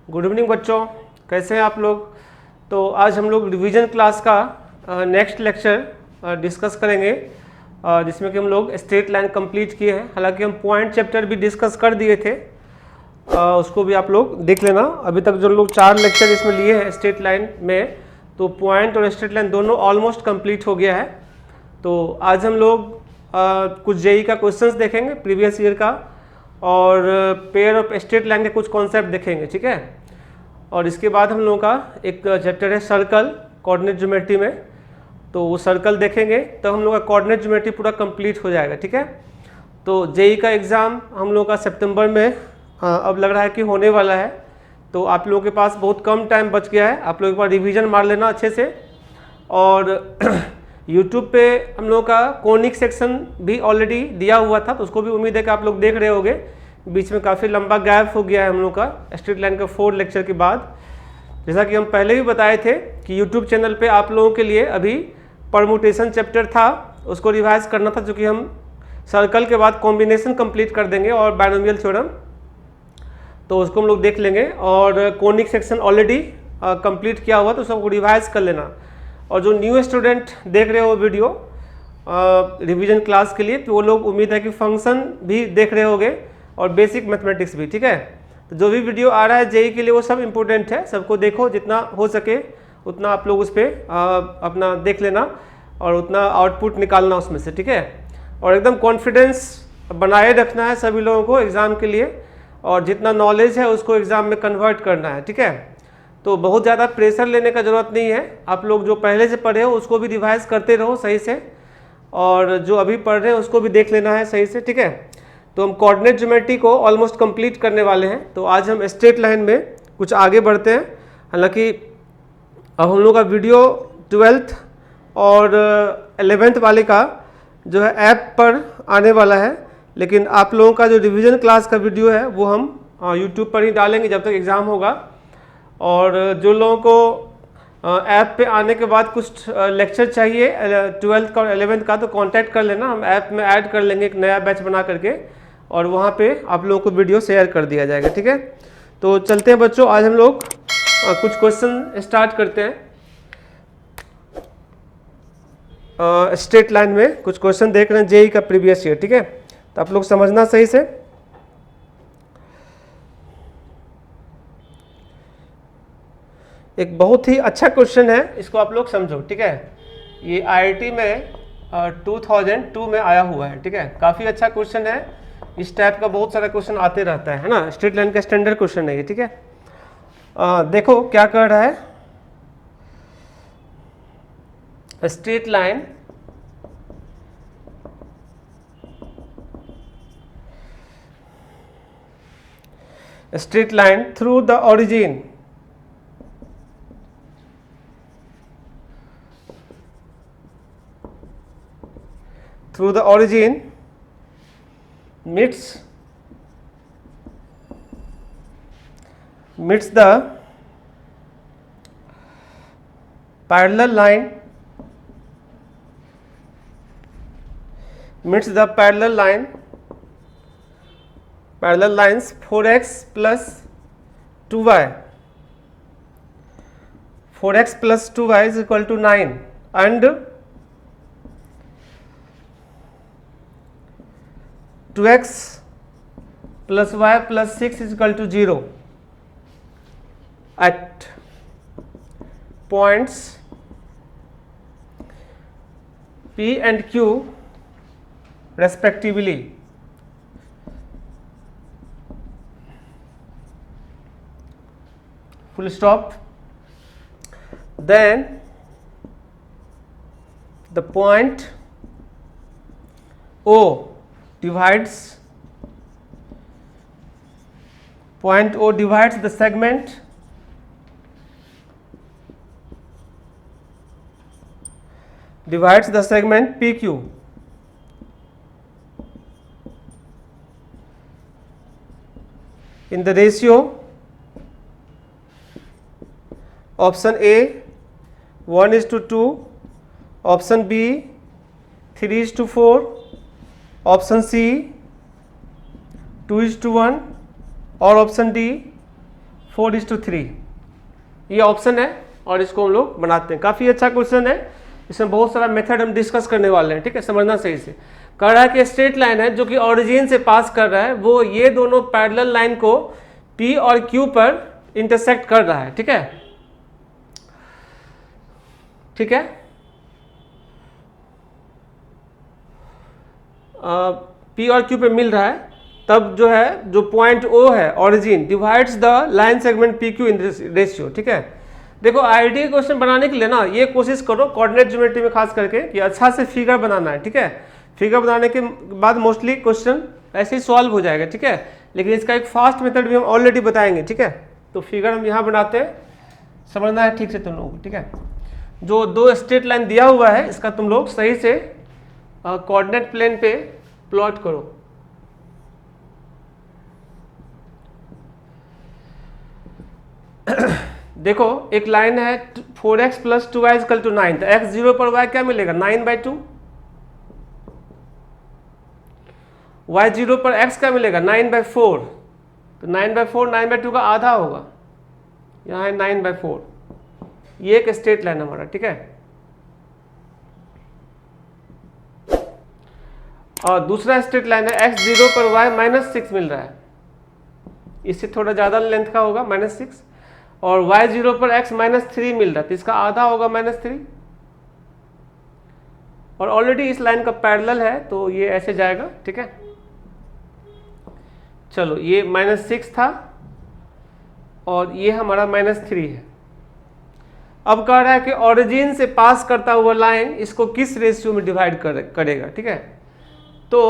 Good evening बच्चों, कैसे हैं आप लोग। तो आज हम लोग रिवीजन क्लास का नेक्स्ट लेक्चर डिस्कस करेंगे, जिसमें कि हम लोग स्ट्रेट लाइन कंप्लीट किए हैं। हालांकि हम पॉइंट चैप्टर भी डिस्कस कर दिए थे, उसको भी आप लोग देख लेना। अभी तक जो लोग 4 लेक्चर इसमें लिए हैं स्ट्रेट लाइन में, तो पॉइंट और स्ट्रेट लाइन दोनों ऑलमोस्ट कंप्लीट हो गया है। तो आज हम लोग कुछ जेई का क्वेश्चंस देखेंगे प्रीवियस ईयर का, और पेयर ऑफ स्ट्रेट लाइन के कुछ कॉन्सेप्ट देखेंगे, ठीक है। और इसके बाद हम लोगों का एक चैप्टर है सर्कल कोऑर्डिनेट ज्योमेट्री में, तो वो सर्कल देखेंगे तो हम लोग का कोऑर्डिनेट ज्योमेट्री पूरा कंप्लीट हो जाएगा, ठीक है। तो जेई का एग्ज़ाम हम लोग का सितंबर में अब लग रहा है कि होने वाला है। तो आप लोगों के पास बहुत कम टाइम बच गया है, आप लोग एक बार रिवीजन मार लेना अच्छे से। और यूट्यूब पे हम लोगों का कोनिक सेक्शन भी ऑलरेडी दिया हुआ था, तो उसको भी उम्मीद है कि आप लोग देख रहे होंगे। बीच में काफ़ी लंबा गैप हो गया है हम लोग का स्ट्रेट लाइन का 4 लेक्चर के बाद। जैसा कि हम पहले भी बताए थे कि यूट्यूब चैनल पे आप लोगों के लिए अभी परमुटेशन चैप्टर था, उसको रिवाइज करना था, क्योंकि हम सर्कल के बाद कॉम्बिनेशन कंप्लीट कर देंगे और बायनोमियल थ्योरम, तो उसको हम लोग देख लेंगे। और कोनिक सेक्शन ऑलरेडी कंप्लीट किया हुआ, तो सबको रिवाइज कर लेना। और जो न्यू स्टूडेंट देख रहे हो वीडियो रिवीजन क्लास के लिए, तो वो लोग उम्मीद है कि फंक्शन भी देख रहे होंगे और बेसिक मैथमेटिक्स भी, ठीक है। तो जो भी वीडियो आ रहा है जेई के लिए वो सब इम्पोर्टेंट है, सबको देखो, जितना हो सके उतना आप लोग उस पर अपना देख लेना और उतना आउटपुट निकालना उसमें से, ठीक है। और एकदम कॉन्फिडेंस बनाए रखना है सभी लोगों को एग्ज़ाम के लिए, और जितना नॉलेज है उसको एग्ज़ाम में कन्वर्ट करना है, ठीक है। तो बहुत ज़्यादा प्रेशर लेने का ज़रूरत नहीं है, आप लोग जो पहले से पढ़े हो उसको भी रिवाइज करते रहो सही से, और जो अभी पढ़ रहे हैं उसको भी देख लेना है सही से, ठीक है। तो हम कोऑर्डिनेट ज्योमेट्री को ऑलमोस्ट कंप्लीट करने वाले हैं। तो आज हम स्ट्रेट लाइन में कुछ आगे बढ़ते हैं। हालांकि अब हम लोग का वीडियो 12th और 11th वाले का जो है ऐप पर आने वाला है, लेकिन आप लोगों का जो रिवीजन क्लास का वीडियो है वो हम यूट्यूब पर ही डालेंगे जब तक एग्ज़ाम होगा। और जो लोगों को ऐप पे आने के बाद कुछ लेक्चर चाहिए 12th का और 11th का, तो कांटेक्ट कर लेना, हम ऐप में ऐड कर लेंगे एक नया बैच बना करके, और वहाँ पे आप लोगों को वीडियो शेयर कर दिया जाएगा, ठीक है। तो चलते हैं बच्चों, आज हम लोग कुछ क्वेश्चन स्टार्ट करते हैं। स्ट्रेट लाइन में कुछ क्वेश्चन देख रहे हैं जेई का प्रीवियस ईयर, ठीक है। तो आप लोग समझना सही से। एक बहुत ही अच्छा क्वेश्चन है, इसको आप लोग समझो, ठीक है। ये आईआईटी में 2002 में आया हुआ है, ठीक है। काफ़ी अच्छा क्वेश्चन है, इस टाइप का बहुत सारा क्वेश्चन आते रहता है ना। स्ट्रेट लाइन का स्टैंडर्ड क्वेश्चन है ये, ठीक है। देखो क्या कर रहा है, straight line through the origin meets the parallel line, parallel lines 4x plus 2y. 4x plus 2y is equal to 9, and 2x plus y plus 6 is equal to 0 at points P and Q respectively. Full stop. Then the point O divides the segment PQ in the ratio option A 1:2, option B 3:4, option C 2:1 और option D 4:3, ये option है और इसको हम लोग बनाते हैं। काफ़ी अच्छा क्वेश्चन है, इसमें बहुत सारा मेथड हम डिस्कस करने वाले हैं, ठीक है, समझना सही से। कह रहा है कि स्ट्रेट लाइन है जो कि ओरिजिन से पास कर रहा है, वो ये दोनों पैरेलल लाइन को P और Q पर इंटरसेक्ट कर रहा है, ठीक है, ठीक है। P और Q पे मिल रहा है, तब जो है जो पॉइंट O है origin divides the line segment PQ in this ratio, ठीक है। देखो आईआईटी क्वेश्चन बनाने के लिए ना ये कोशिश करो कोऑर्डिनेट ज्योमेट्री में खास करके कि अच्छा से फिगर बनाना है, ठीक है। फिगर बनाने के बाद मोस्टली क्वेश्चन ऐसे ही सॉल्व हो जाएगा, ठीक है। लेकिन इसका एक फास्ट मेथड भी हम ऑलरेडी बताएंगे, ठीक है। तो फिगर हम यहाँ बनाते हैं, समझना है ठीक से तुम लोगों को, ठीक है। जो दो स्ट्रेट लाइन दिया हुआ है इसका तुम लोग सही से कोऑर्डिनेट प्लेन पे प्लॉट करो। देखो एक लाइन है 4x + 2y = 9, तो x 0 पर y क्या मिलेगा 9/2, y 0 पर x क्या मिलेगा 9/4, तो 9/4 9/2 का आधा होगा, यहाँ है 9/4। ये एक स्ट्रेट लाइन हमारा, ठीक है। और दूसरा स्ट्रेट लाइन है x 0 पर y -6 मिल रहा है, इससे थोड़ा ज़्यादा लेंथ का होगा -6, और y 0 पर x -3 मिल रहा है, तो इसका आधा होगा -3, और ऑलरेडी इस लाइन का पैरेलल है तो ये ऐसे जाएगा, ठीक है। चलो ये -6 था और ये हमारा -3 है। अब कह रहा है कि ओरिजिन से पास करता हुआ लाइन इसको किस रेशियो में डिवाइड करेगा, ठीक है। तो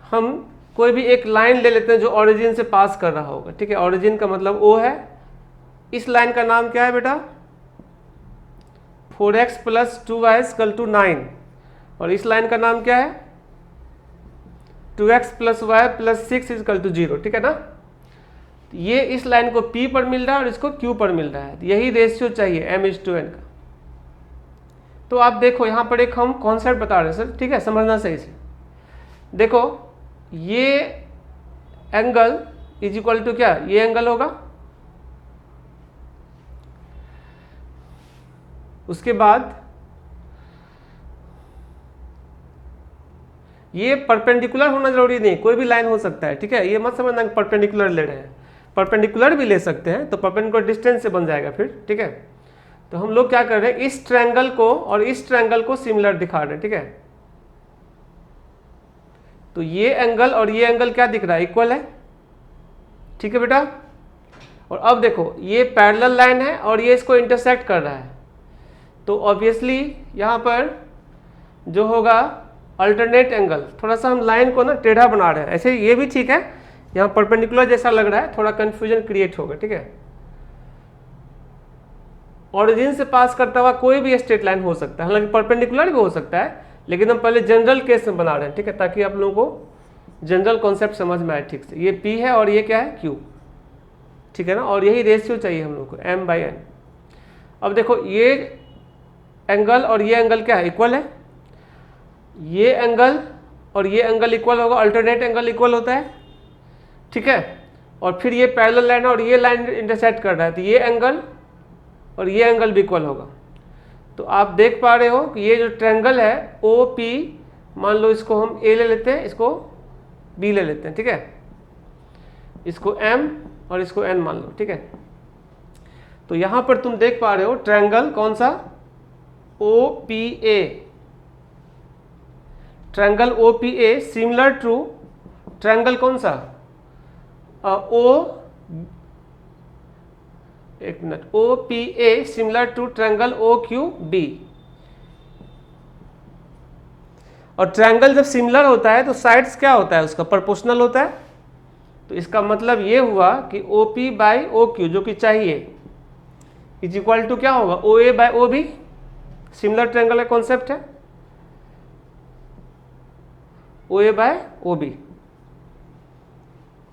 हम कोई भी एक लाइन ले लेते हैं जो ओरिजिन से पास कर रहा होगा, ठीक है। ओरिजिन का मतलब O है, इस लाइन का नाम क्या है बेटा 4x + 2y = 9, और इस लाइन का नाम क्या है 2x + y + 6 = 0, ठीक है ना। ये इस लाइन को P पर मिल रहा है और इसको Q पर मिल रहा है, यही रेशियो चाहिए m/n का। तो आप देखो यहाँ पर एक हम कॉन्सेप्ट बता रहे हैं सर, ठीक है, समझना सही से। देखो ये एंगल = क्या, ये एंगल होगा, उसके बाद ये परपेंडिकुलर होना जरूरी नहीं, कोई भी लाइन हो सकता है, ठीक है। ये मत समझना कि परपेंडिकुलर ले रहे हैं, परपेंडिकुलर भी ले सकते हैं, तो परपेंडिकुलर डिस्टेंस से बन जाएगा फिर, ठीक है। तो हम लोग क्या कर रहे हैं, इस ट्रायंगल को और इस ट्रायंगल को सिमिलर दिखा रहे हैं, ठीक है। तो ये एंगल और ये एंगल क्या दिख रहा है, इक्वल है, ठीक है बेटा। और अब देखो ये पैरेलल लाइन है और ये इसको इंटरसेक्ट कर रहा है, तो ऑब्वियसली यहाँ पर जो होगा अल्टरनेट एंगल, थोड़ा सा हम लाइन को ना टेढ़ा बना रहे हैं, ऐसे ये भी ठीक है, यहाँ परपेंडिकुलर जैसा लग रहा है, थोड़ा कंफ्यूजन क्रिएट होगा, ठीक है। ओरिजिन से पास करता हुआ कोई भी स्ट्रेट लाइन हो सकता है, हालांकि परपेंडिकुलर भी हो सकता है, लेकिन हम पहले जनरल केस में बना रहे हैं, ठीक है, ताकि आप लोगों को जनरल कॉन्सेप्ट समझ में आए ठीक से। ये P है और ये क्या है Q, ठीक है ना, और यही रेशियो चाहिए हम लोग को m/n। अब देखो ये एंगल और ये एंगल क्या है, इक्वल है, ये एंगल और ये एंगल इक्वल होगा, अल्टरनेट एंगल इक्वल होता है, ठीक है। और फिर ये पैरेलल लाइन और ये लाइन इंटरसेक्ट कर रहा है, तो ये एंगल और ये एंगल भी इक्वल होगा। तो आप देख पा रहे हो कि ये जो ट्रायंगल है OP, मान लो इसको हम A ले लेते हैं, इसको B ले लेते हैं, ठीक है, इसको M और इसको N मान लो, ठीक है। तो यहाँ पर तुम देख पा रहे हो ट्रायंगल कौन सा OPA, triangle OPA similar to triangle कौन सा OPA similar to triangle OQB। और ट्रायंगल जब सिमिलर होता है तो साइड्स क्या होता है उसका प्रोपोर्शनल होता है, तो इसका मतलब ये हुआ कि OP/OQ जो कि चाहिए = क्या होगा OA/OB, सिमिलर ट्रायंगल का कॉन्सेप्ट है OA/OB।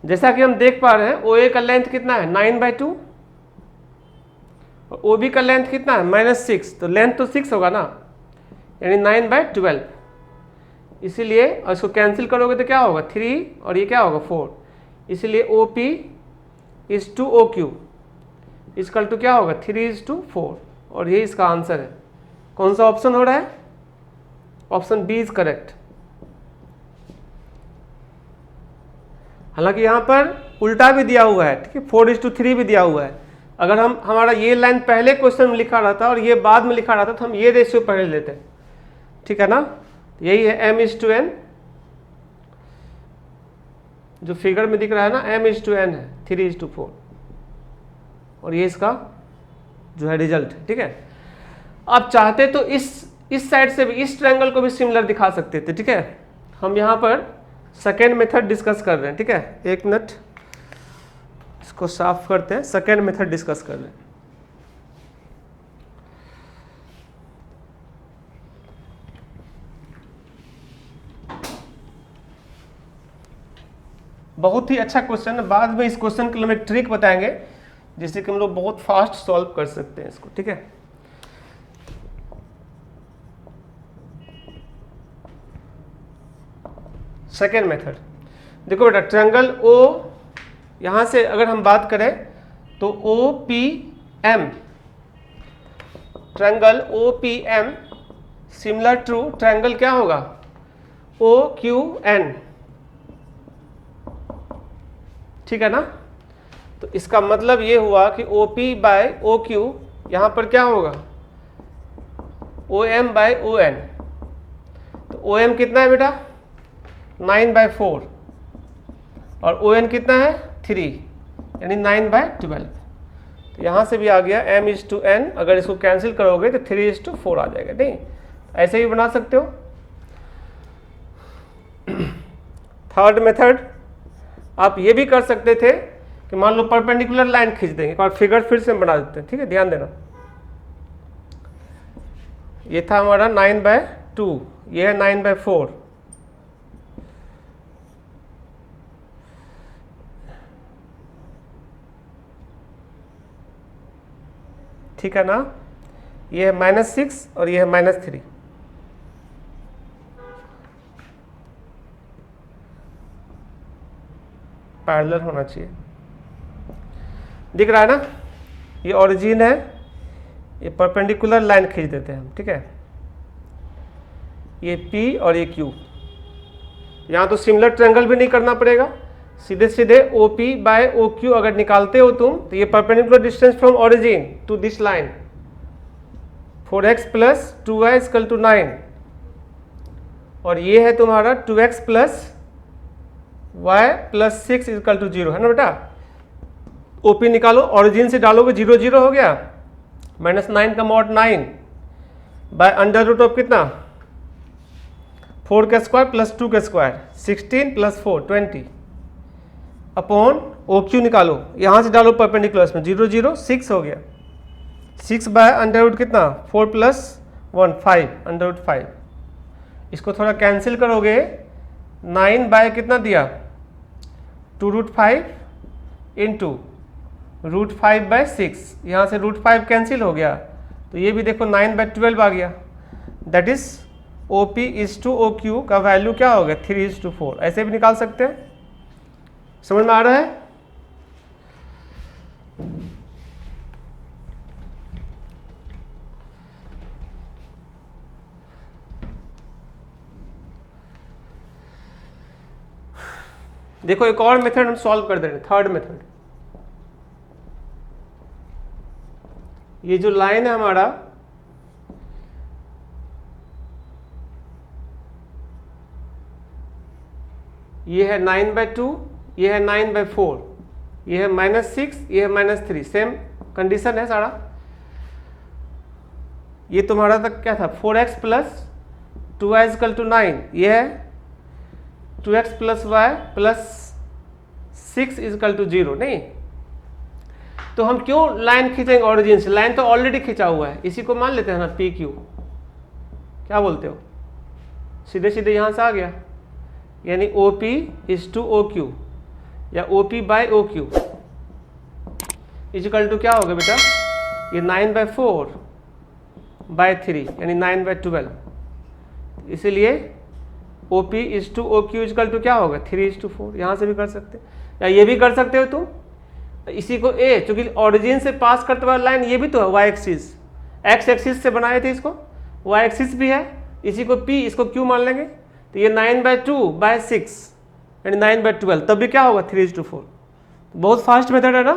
जैसा कि हम देख पा रहे हैं OA का लेंथ कितना है 9/2 और OB का लेंथ कितना है -6, तो लेंथ तो 6 होगा ना, यानी 9/12, इसीलिए इसको कैंसिल करोगे तो क्या होगा 3 और ये क्या होगा 4, इसीलिए OP is to O Q equal to क्या होगा 3:4 और ये इसका आंसर है। कौन सा ऑप्शन हो रहा है? Option B is correct. हालांकि यहाँ पर उल्टा भी दिया हुआ है, ठीक है, 4:3 भी दिया हुआ है। अगर हमारा ये लाइन पहले क्वेश्चन में लिखा रहता और ये बाद में लिखा रहता तो हम ये रेशियो पहले लेते, ठीक है ना। यही है m:n, जो फिगर में दिख रहा है ना m:n है 3:4 और ये इसका जो है रिजल्ट है, ठीक है। आप चाहते तो इस साइड से भी इस ट्रायंगल को भी सिमिलर दिखा सकते थे, ठीक है। हम यहाँ पर सेकेंड मेथड डिस्कस कर रहे हैं, ठीक है। एक मिनट इसको साफ करते हैं, सेकेंड मेथड डिस्कस कर रहे हैं। बहुत ही अच्छा क्वेश्चन है। बाद में इस क्वेश्चन के लिए हम एक ट्रिक बताएंगे जिससे कि हम लोग बहुत फास्ट सॉल्व कर सकते हैं इसको, ठीक है। सेकेंड मेथड देखो बेटा, ट्रायंगल ओ, यहां से अगर हम बात करें तो O P M, triangle O P M similar to triangle क्या होगा ओ क्यू एन, ठीक है ना। तो इसका मतलब ये हुआ कि O P by O Q यहां पर क्या होगा O M by O N. तो ओ एम कितना है बेटा 9/4 और ओ एन कितना है 3 यानी 9/12। तो यहाँ से भी आ गया m:n, अगर इसको कैंसिल करोगे तो 3:4 आ जाएगा, नहीं ऐसे ही बना सकते हो। थर्ड मेथड आप ये भी कर सकते थे कि मान लो परपेंडिकुलर लाइन खींच देंगे, एक बार फिगर फिर से बना देते हैं, ठीक है, ध्यान देना। ये था हमारा 9/2, ये है 9/4, ठीक है ना। ये है -6 और ये है -3। पैरेलल होना चाहिए, दिख रहा है ना। ये ओरिजिन है, ये परपेंडिकुलर लाइन खींच देते हैं हम, ठीक है। ये P और ये Q, यहाँ तो सिमिलर ट्रायंगल भी नहीं करना पड़ेगा, सीधे सीधे OP/OQ अगर निकालते हो तुम तो ये perpendicular distance from origin to this line 4x + 2y = 9 और ये है तुम्हारा 2x + y + 6 = 0, है ना बेटा। OP निकालो, ओरिजिन से डालोगे 0 0 हो गया, -9 का mod 9 बाय √ऑफ कितना 4 का स्क्वायर + 2 का स्क्वायर 16 + 4 20 अपॉन OQ निकालो, यहाँ से डालो परपेंडिकुलर में 0 0 6 हो गया, 6 बाय √ कितना 4 + 1 5 √5। इसको थोड़ा कैंसिल करोगे, 9 बाय कितना दिया 2√5 इंटू √5/6, यहाँ से √5 कैंसिल हो गया, तो ये भी देखो 9/12 आ गया। दैट इज OP:OQ का वैल्यू क्या हो गया 3:4। ऐसे भी निकाल सकते हैं, समझ में आ रहा है। देखो एक और मेथड हम सॉल्व कर दे रहे हैं, थर्ड मेथड। ये जो लाइन है हमारा, ये है 9/2, ये है 9/4, ये है -6, ये है -3, सेम कंडीशन है सारा। ये तुम्हारा तक क्या था 4x + 2y = 9, ये है 2x + y + 6 = 0, नहीं। तो हम क्यों लाइन खींचेंगे ओरिजिन से, लाइन तो ऑलरेडी खींचा हुआ है, इसी को मान लेते हैं ना PQ, क्या बोलते हो, सीधे सीधे यहाँ से आ गया, यानी OP:OQ या OP/OQ = क्या होगा बेटा, ये 9/4/3 यानी 9/12, इसीलिए OP:OQ = क्या होगा 3:4। यहाँ से भी कर सकते, या ये भी कर सकते हो तुम इसी को ए, चूंकि ऑरिजिन से पास करते वाला लाइन ये भी तो है वाई एक्सिस, एक्स एक्सिस से बनाए थे इसको, वाई एक्सिस भी है, इसी को पी, इसको क्यू मान लेंगे। तो ये 9/2/6 यानी 9/12, तब भी क्या होगा 3:4। बहुत फास्ट मेथड है ना।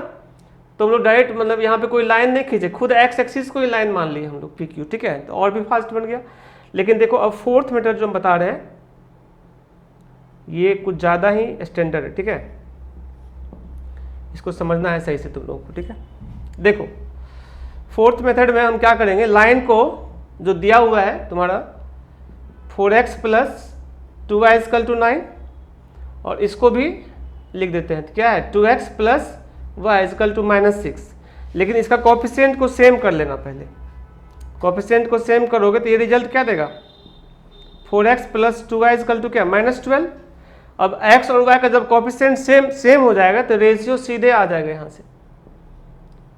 तो हम लोग डायरेक्ट मतलब यहाँ पे कोई लाइन नहीं खींचे, खुद एक्स एक्सिस को ही लाइन मान ली हम लोग पी क्यू, ठीक है, तो और भी फास्ट बन गया। लेकिन देखो अब फोर्थ मेथड जो हम बता रहे हैं ये कुछ ज़्यादा ही स्टैंडर्ड है, ठीक है, इसको समझना है सही से तुम लोगों को, ठीक है। देखो फोर्थ मेथड में हम क्या करेंगे, लाइन को जो दिया हुआ है तुम्हारा 4x + 2y = 9 और इसको भी लिख देते हैं, तो क्या है 2x + y = -6, लेकिन इसका कोएफिशिएंट को सेम कर लेना पहले। कोएफिशिएंट को सेम करोगे तो ये रिजल्ट क्या देगा, 4x + 2y = क्या -12। अब x और y का जब कोएफिशिएंट सेम हो जाएगा तो रेशियो सीधे आ जाएगा यहाँ से।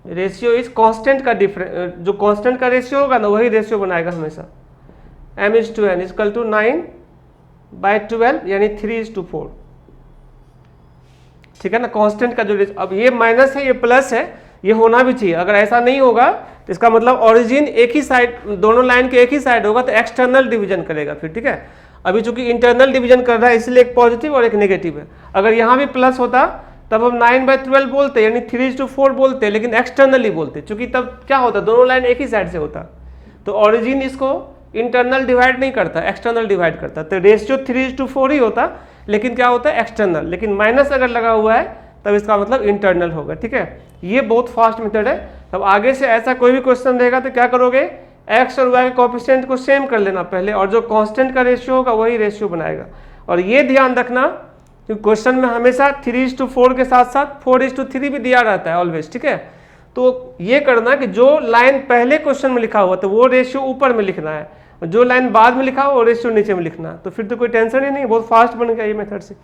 रेशियो इस कांस्टेंट का डिफरेंस, जो कांस्टेंट का रेशियो होगा ना वही रेशियो बनाएगा हमेशा। m/n = 9/12 यानी 3:4, ठीक है ना। कांस्टेंट का जो रेशियो, अब ये माइनस है ये प्लस है, ये होना भी चाहिए। अगर ऐसा नहीं होगा तो इसका मतलब ओरिजिन एक ही साइड, दोनों लाइन के एक ही साइड होगा तो एक्सटर्नल डिवीजन करेगा फिर, ठीक है। अभी चूंकि इंटरनल डिवीजन कर रहा है इसलिए एक पॉजिटिव और एक नेगेटिव है। अगर यहाँ भी प्लस होता तब हम 9/12 बोलते यानी 3:4 बोलते, लेकिन एक्सटर्नली बोलते, चूंकि तब क्या होता दोनों लाइन एक ही साइड से होता। तो ओरिजिन इसको इंटरनल डिवाइड नहीं करता, एक्सटर्नल डिवाइड करता, तो रेशियो 3:4 ही होता, लेकिन क्या होता है एक्सटर्नल। लेकिन माइनस अगर लगा हुआ है तब इसका मतलब इंटरनल होगा, ठीक है। ये बहुत फास्ट मेथड है। तब आगे से ऐसा कोई भी क्वेश्चन रहेगा तो क्या करोगे, एक्स और वाई के कोएफिशिएंट को सेम कर लेना पहले, और जो कांस्टेंट का रेशियो होगा वही रेशियो बनाएगा। और ये ध्यान रखना कि क्वेश्चन में हमेशा 3:4 के साथ साथ 4:3 भी दिया रहता है ऑलवेज, ठीक है। तो ये करना कि जो लाइन पहले क्वेश्चन में लिखा हुआ तो वो रेशियो ऊपर में लिखना है, और जो लाइन बाद में लिखा हुआ वो रेशियो नीचे में लिखना है। तो फिर तो कोई टेंशन ही नहीं, बहुत फास्ट बन गया ये मेथड से।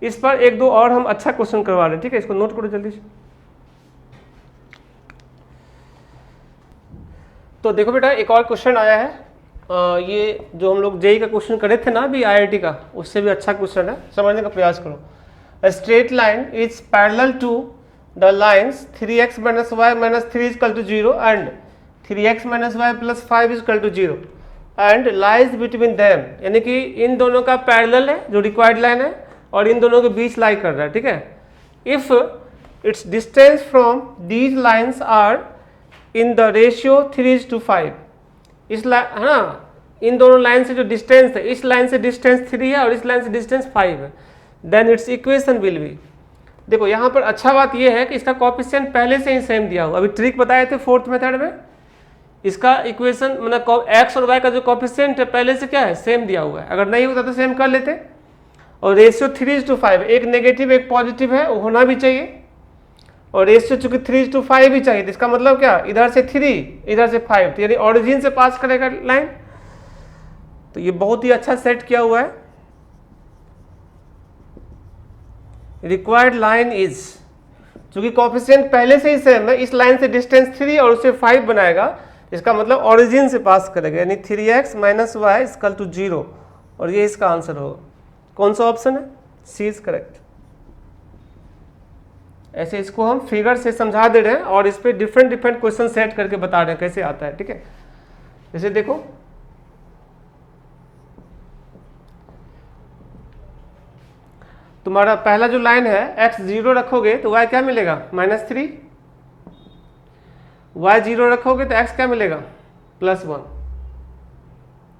इस पर एक दो और हम अच्छा क्वेश्चन करवा रहे हैं, ठीक है, इसको नोट करो जल्दी से। तो देखो बेटा एक और क्वेश्चन आया है, ये जो हम लोग जेई का क्वेश्चन करे थे ना अभी आईआईटी का, उससे भी अच्छा क्वेश्चन है, समझने का प्रयास करो। A straight line is parallel to the lines 3x - y - 3 = 0 and 3x - y + 5 = 0 and lies between them, यानी कि इन दोनों का पैरेलल है जो रिक्वायर्ड लाइन है और इन दोनों के बीच लाई कर रहा है, ठीक है। If its distance from these lines are in the ratio 3:5, इस लाइन है ना, इन दोनों लाइन से जो डिस्टेंस है, इस लाइन से डिस्टेंस 3 है और इस लाइन से डिस्टेंस 5 है, then its equation will be. देखो यहाँ पर अच्छा बात यह है कि इसका कोएफिशिएंट पहले से ही सेम दिया हुआ। अभी ट्रिक बताए थे फोर्थ मेथड में, इसका इक्वेशन मतलब एक्स और वाई का जो कोएफिशिएंट है पहले से क्या है सेम दिया हुआ है। अगर नहीं होता तो सेम कर लेते। और रेशियो 3:5, एक नेगेटिव एक पॉजिटिव है, वो होना भी चाहिए। और रेशियो चूंकि 3:5 ही चाहिए, तो इसका मतलब क्या, इधर से 3 इधर से 5, तो यानी ऑरिजिन से पास करेगा लाइन। तो ये बहुत ही अच्छा सेट किया हुआ है। रिक्वायर्ड लाइन इज, चूंकि कोएफिशिएंट पहले से ही सेम है, इस लाइन से डिस्टेंस 3 और उससे 5 बनाएगा, इसका मतलब ऑरिजिन से पास करेगा, यानी 3x - y = 0, और ये इसका आंसर होगा। कौन सा ऑप्शन है, सी इज करेक्ट। ऐसे इसको हम फिगर से समझा दे रहे हैं और इस पे डिफरेंट क्वेश्चन सेट करके बता रहे हैं कैसे आता है, ठीक है। जैसे देखो तुम्हारा पहला जो लाइन है x 0 रखोगे तो y क्या मिलेगा -3, y 0 रखोगे तो x क्या मिलेगा +1।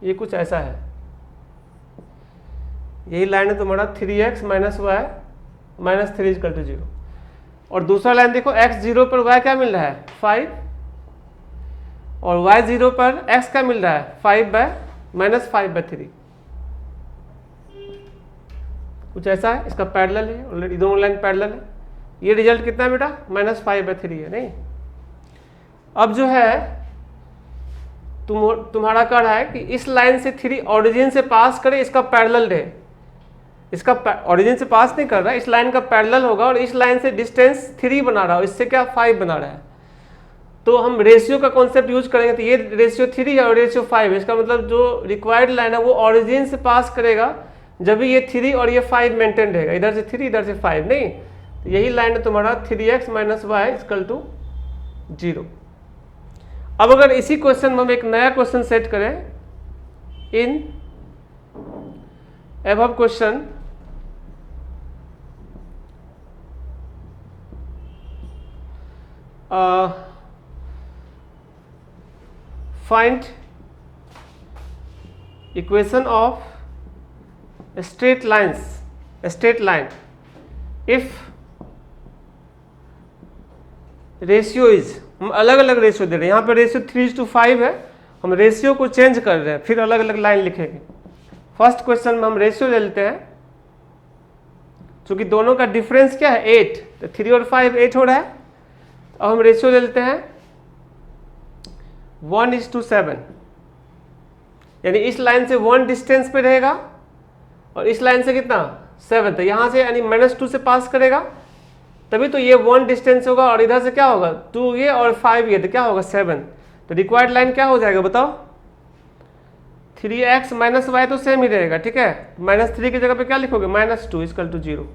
ये कुछ ऐसा है, यही लाइन है तुम्हारा 3x - y - 3 = 0। और दूसरा लाइन देखो x 0 पर y क्या मिल रहा है 5, और y 0 पर x क्या मिल रहा है -5/3। कुछ ऐसा है, इसका पैरेलल है, ऑलरेडी दोनों लाइन पैरेलल है। ये रिजल्ट कितना है बेटा -5/3 है, नहीं। अब जो है तुम्हारा कह रहा है कि इस लाइन से 3 ऑरिजिन से पास करे, इसका पैरेलल रहे, इसका ऑरिजिन से पास नहीं कर रहा है, इस लाइन का पैरेलल होगा और इस लाइन से डिस्टेंस 3 बना रहा है, इससे क्या 5 बना रहा है। तो हम रेशियो का कॉन्सेप्ट यूज करेंगे, तो ये रेशियो 3 है और रेशियो 5 है, इसका मतलब जो रिक्वायर्ड लाइन है वो ऑरिजिन से पास करेगा जब भी ये 3 और ये 5 मेंटेन रहेगा, इधर से 3 इधर से 5 नहीं। यही लाइन है तुम्हारा 3x minus Y equal to 0। अब अगर इसी क्वेश्चन में हम एक नया क्वेश्चन सेट करें, इन above question find equation of straight line if ratio is, हम अलग अलग रेशियो दे रहे हैं, यहाँ पे रेशियो 3:5 है, हम रेशियो को चेंज कर रहे हैं, फिर अलग अलग लाइन लिखेंगे। फर्स्ट क्वेश्चन में हम रेशियो ले लेते हैं, क्योंकि दोनों का डिफरेंस क्या है 8, तो 3 और 5 8 हो रहा है। अब हम रेशियो ले लेते हैं 1:7, यानी इस लाइन से 1 डिस्टेंस पे रहेगा और इस लाइन से कितना 7, तो यहाँ से यानी -2 से पास करेगा, तभी तो ये 1 डिस्टेंस होगा, और इधर से क्या होगा 2 ये और 5 ये, तो क्या होगा 7। तो रिक्वायर्ड लाइन क्या हो जाएगा बताओ, 3x माइनस वाई तो सेम ही रहेगा, ठीक है। -3 की जगह पे क्या लिखोगे -2 इक्वल टू 0,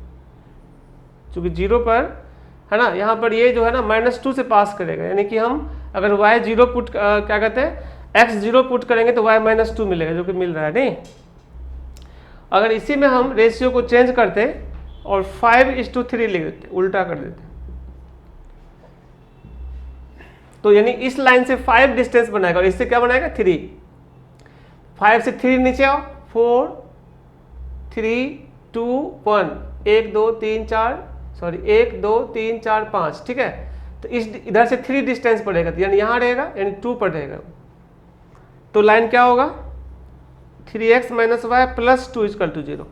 चूँकि 0 पर है ना, यहाँ पर ये जो है ना -2 से पास करेगा, यानी कि हम अगर y 0 पुट क्या कहते हैं x 0 पुट करेंगे तो y -2 मिलेगा, जो कि मिल रहा है नहीं। अगर इसी में हम रेशियो को चेंज करते और 5:3 लिख देते, उल्टा कर देते, तो यानी इस लाइन से 5 डिस्टेंस बनाएगा और इससे क्या बनाएगा 3, 5 से 3 नीचे आओ, 4 3 2 1 1 2 3 4 सॉरी 1 2 3 4 5, ठीक है। तो इस इधर से 3 डिस्टेंस पड़ेगा, तो यानी यहाँ रहेगा, यानी 2 पर रहेगा, तो लाइन क्या होगा 3x minus y plus 2 equal to 0।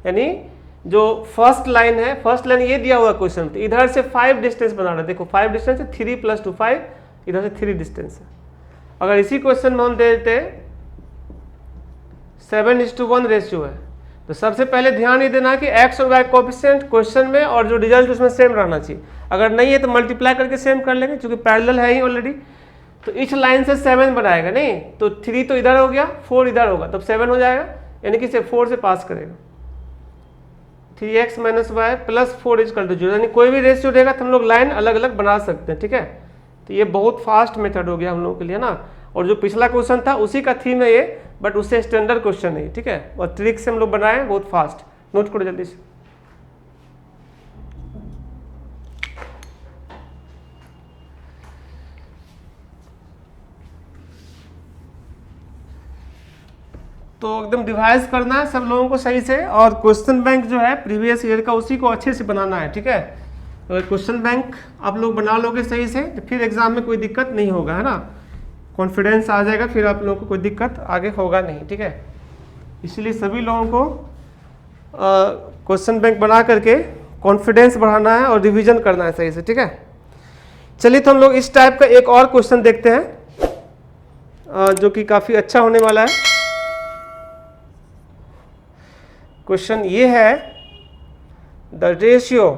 यानी जो फर्स्ट लाइन है, फर्स्ट लाइन ये दिया हुआ क्वेश्चन, तो इधर से 5 डिस्टेंस बना रहा है, देखो 5 डिस्टेंस है, 3 + 2 5, इधर से 3 डिस्टेंस है। अगर इसी क्वेश्चन में हम दे देते 7:1 रेशियो है, तो सबसे पहले ध्यान ये देना कि x और y कोएफिशिएंट क्वेश्चन में और जो रिजल्ट उसमें सेम रहना चाहिए। अगर नहीं है तो मल्टीप्लाई करके सेम कर लेंगे, क्योंकि पैरेलल है ही ऑलरेडी। तो इस लाइन से 7 बनाएगा, नहीं तो 3 तो इधर हो गया, 4 इधर होगा, तब 7 हो जाएगा, यानी कि इसे 4 से पास करेगा। 3x minus y plus 4 equal to 0, यानी कोई भी रेशियो रहेगा तो हम लोग लाइन अलग अलग बना सकते हैं, ठीक है। तो ये बहुत फास्ट मेथड हो गया हम लोगों के लिए ना, और जो पिछला क्वेश्चन था उसी का थीम है ये, बट उससे स्टैंडर्ड क्वेश्चन है, ठीक है, और ट्रिक से हम लोग बनाए बहुत फास्ट। नोट करो जल्दी से। तो एकदम डिवाइस करना है सब लोगों को सही से, और क्वेश्चन बैंक जो है प्रीवियस ईयर का उसी को अच्छे से बनाना है, ठीक है। अगर क्वेश्चन बैंक आप लोग बना लोगे सही से तो फिर एग्जाम में कोई दिक्कत नहीं होगा, है ना, कॉन्फिडेंस आ जाएगा, फिर आप लोगों को कोई दिक्कत आगे होगा नहीं, ठीक है। इसलिए सभी लोगों को क्वेश्चन बैंक बना करके कॉन्फिडेंस बढ़ाना है और रिवीजन करना है सही से, ठीक है। चलिए तो हम लोग इस टाइप का एक और क्वेश्चन देखते हैं जो कि काफ़ी अच्छा होने वाला है। क्वेश्चन ये है, द रेशियो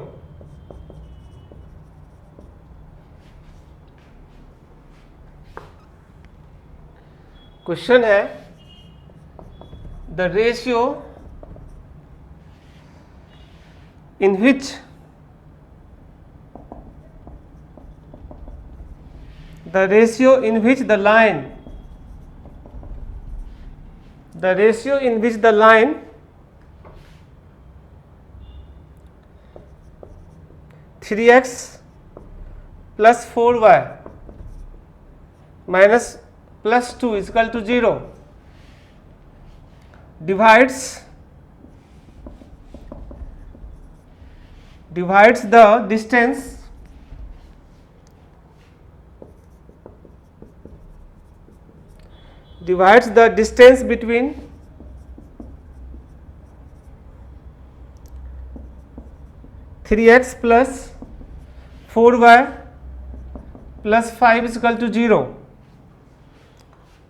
क्वेश्चन है the ratio in which the line 3x plus 4y minus plus 2 is equal to 0 divides the distance between three x plus 4y plus 5 is equal to 0